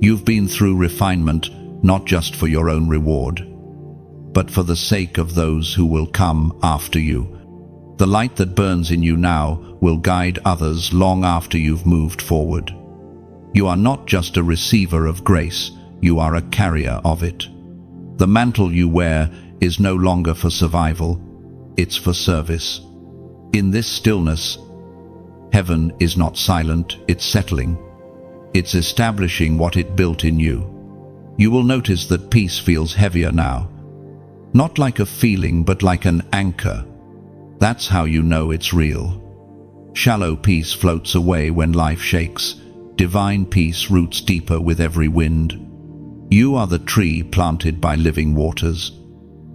Speaker 1: You've been through refinement, not just for your own reward, but for the sake of those who will come after you. The light that burns in you now will guide others long after you've moved forward. You are not just a receiver of grace, you are a carrier of it. The mantle you wear is no longer for survival, it's for service. In this stillness, heaven is not silent, it's settling. It's establishing what it built in you. You will notice that peace feels heavier now. Not like a feeling, but like an anchor. That's how you know it's real. Shallow peace floats away when life shakes. Divine peace roots deeper with every wind. You are the tree planted by living waters.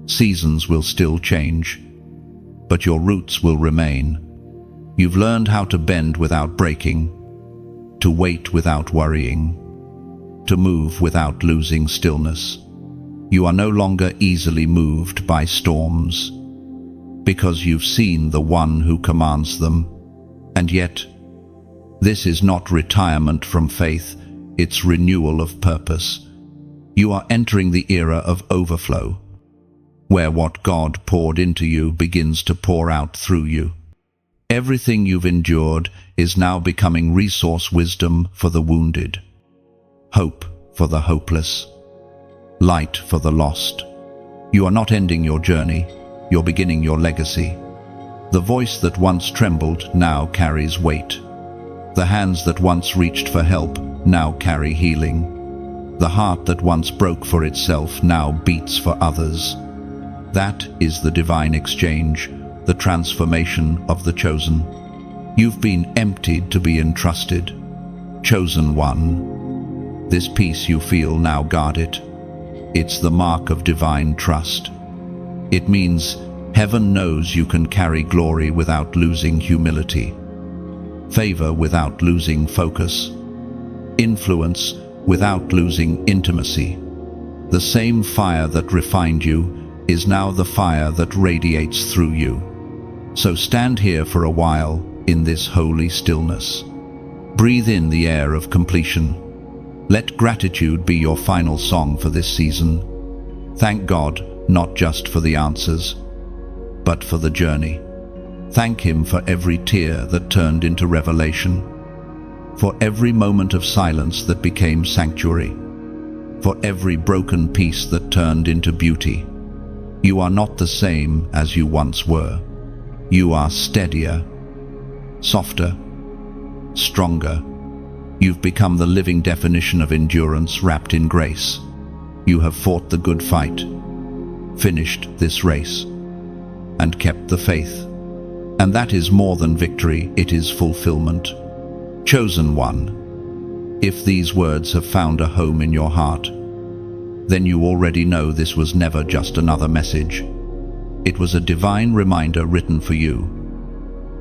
Speaker 1: Seasons will still change, but your roots will remain. You've learned how to bend without breaking, to wait without worrying, to move without losing stillness. You are no longer easily moved by storms, because you've seen the one who commands them. And yet, this is not retirement from faith, it's renewal of purpose. You are entering the era of overflow, where what God poured into you begins to pour out through you. Everything you've endured is now becoming resource wisdom for the wounded, hope for the hopeless, light for the lost. You are not ending your journey, you're beginning your legacy. The voice that once trembled now carries weight. The hands that once reached for help now carry healing. The heart that once broke for itself now beats for others. That is the divine exchange, the transformation of the chosen. You've been emptied to be entrusted. Chosen one. This peace you feel, now guard it. It's the mark of divine trust. It means heaven knows you can carry glory without losing humility, favor without losing focus, influence without losing intimacy. The same fire that refined you is now the fire that radiates through you. So stand here for a while in this holy stillness. Breathe in the air of completion. Let gratitude be your final song for this season. Thank God, not just for the answers, but for the journey. Thank Him for every tear that turned into revelation, for every moment of silence that became sanctuary, for every broken piece that turned into beauty. You are not the same as you once were. You are steadier, softer, stronger. You've become the living definition of endurance wrapped in grace. You have fought the good fight, finished this race, and kept the faith. And that is more than victory, it is fulfillment. Chosen one. If these words have found a home in your heart, then you already know this was never just another message. It was a divine reminder written for you.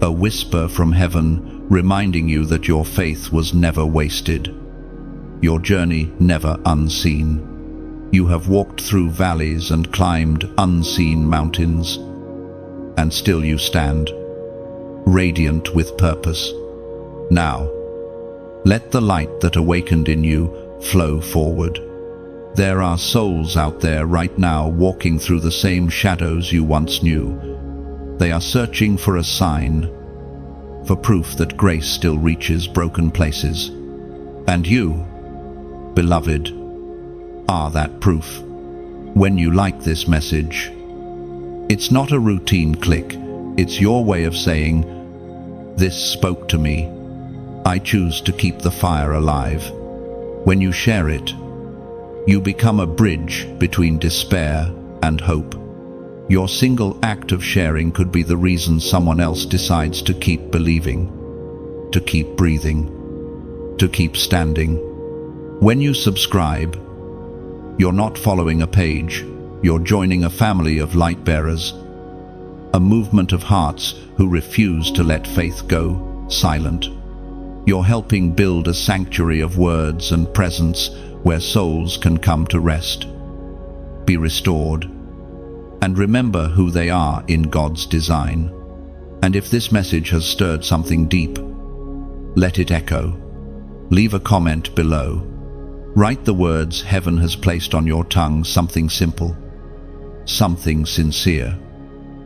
Speaker 1: A whisper from heaven reminding you that your faith was never wasted, your journey never unseen. You have walked through valleys and climbed unseen mountains, and still you stand, radiant with purpose. Now, let the light that awakened in you flow forward. There are souls out there right now walking through the same shadows you once knew. They are searching for a sign, for proof that grace still reaches broken places. And you, beloved, are that proof. When you like this message, it's not a routine click, it's your way of saying, "This spoke to me. I choose to keep the fire alive." When you share it, you become a bridge between despair and hope. Your single act of sharing could be the reason someone else decides to keep believing, to keep breathing, to keep standing. When you subscribe, you're not following a page, you're joining a family of light bearers, a movement of hearts who refuse to let faith go silent. You're helping build a sanctuary of words and presence where souls can come to rest, be restored, and remember who they are in God's design. And if this message has stirred something deep, let it echo. Leave a comment below. Write the words heaven has placed on your tongue, something simple, something sincere.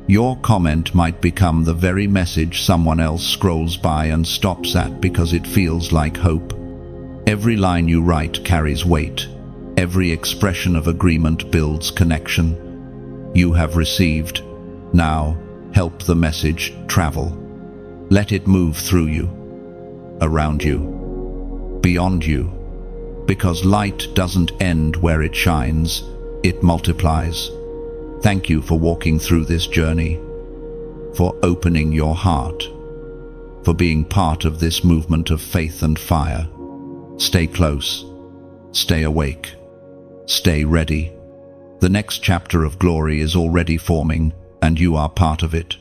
Speaker 1: Your comment might become the very message someone else scrolls by and stops at because it feels like hope. Every line you write carries weight. Every expression of agreement builds connection. You have received. Now, help the message travel. Let it move through you, around you, beyond you. Because light doesn't end where it shines, it multiplies. Thank you for walking through this journey, for opening your heart, for being part of this movement of faith and fire. Stay close, stay awake, stay ready. The next chapter of glory is already forming, and you are part of it.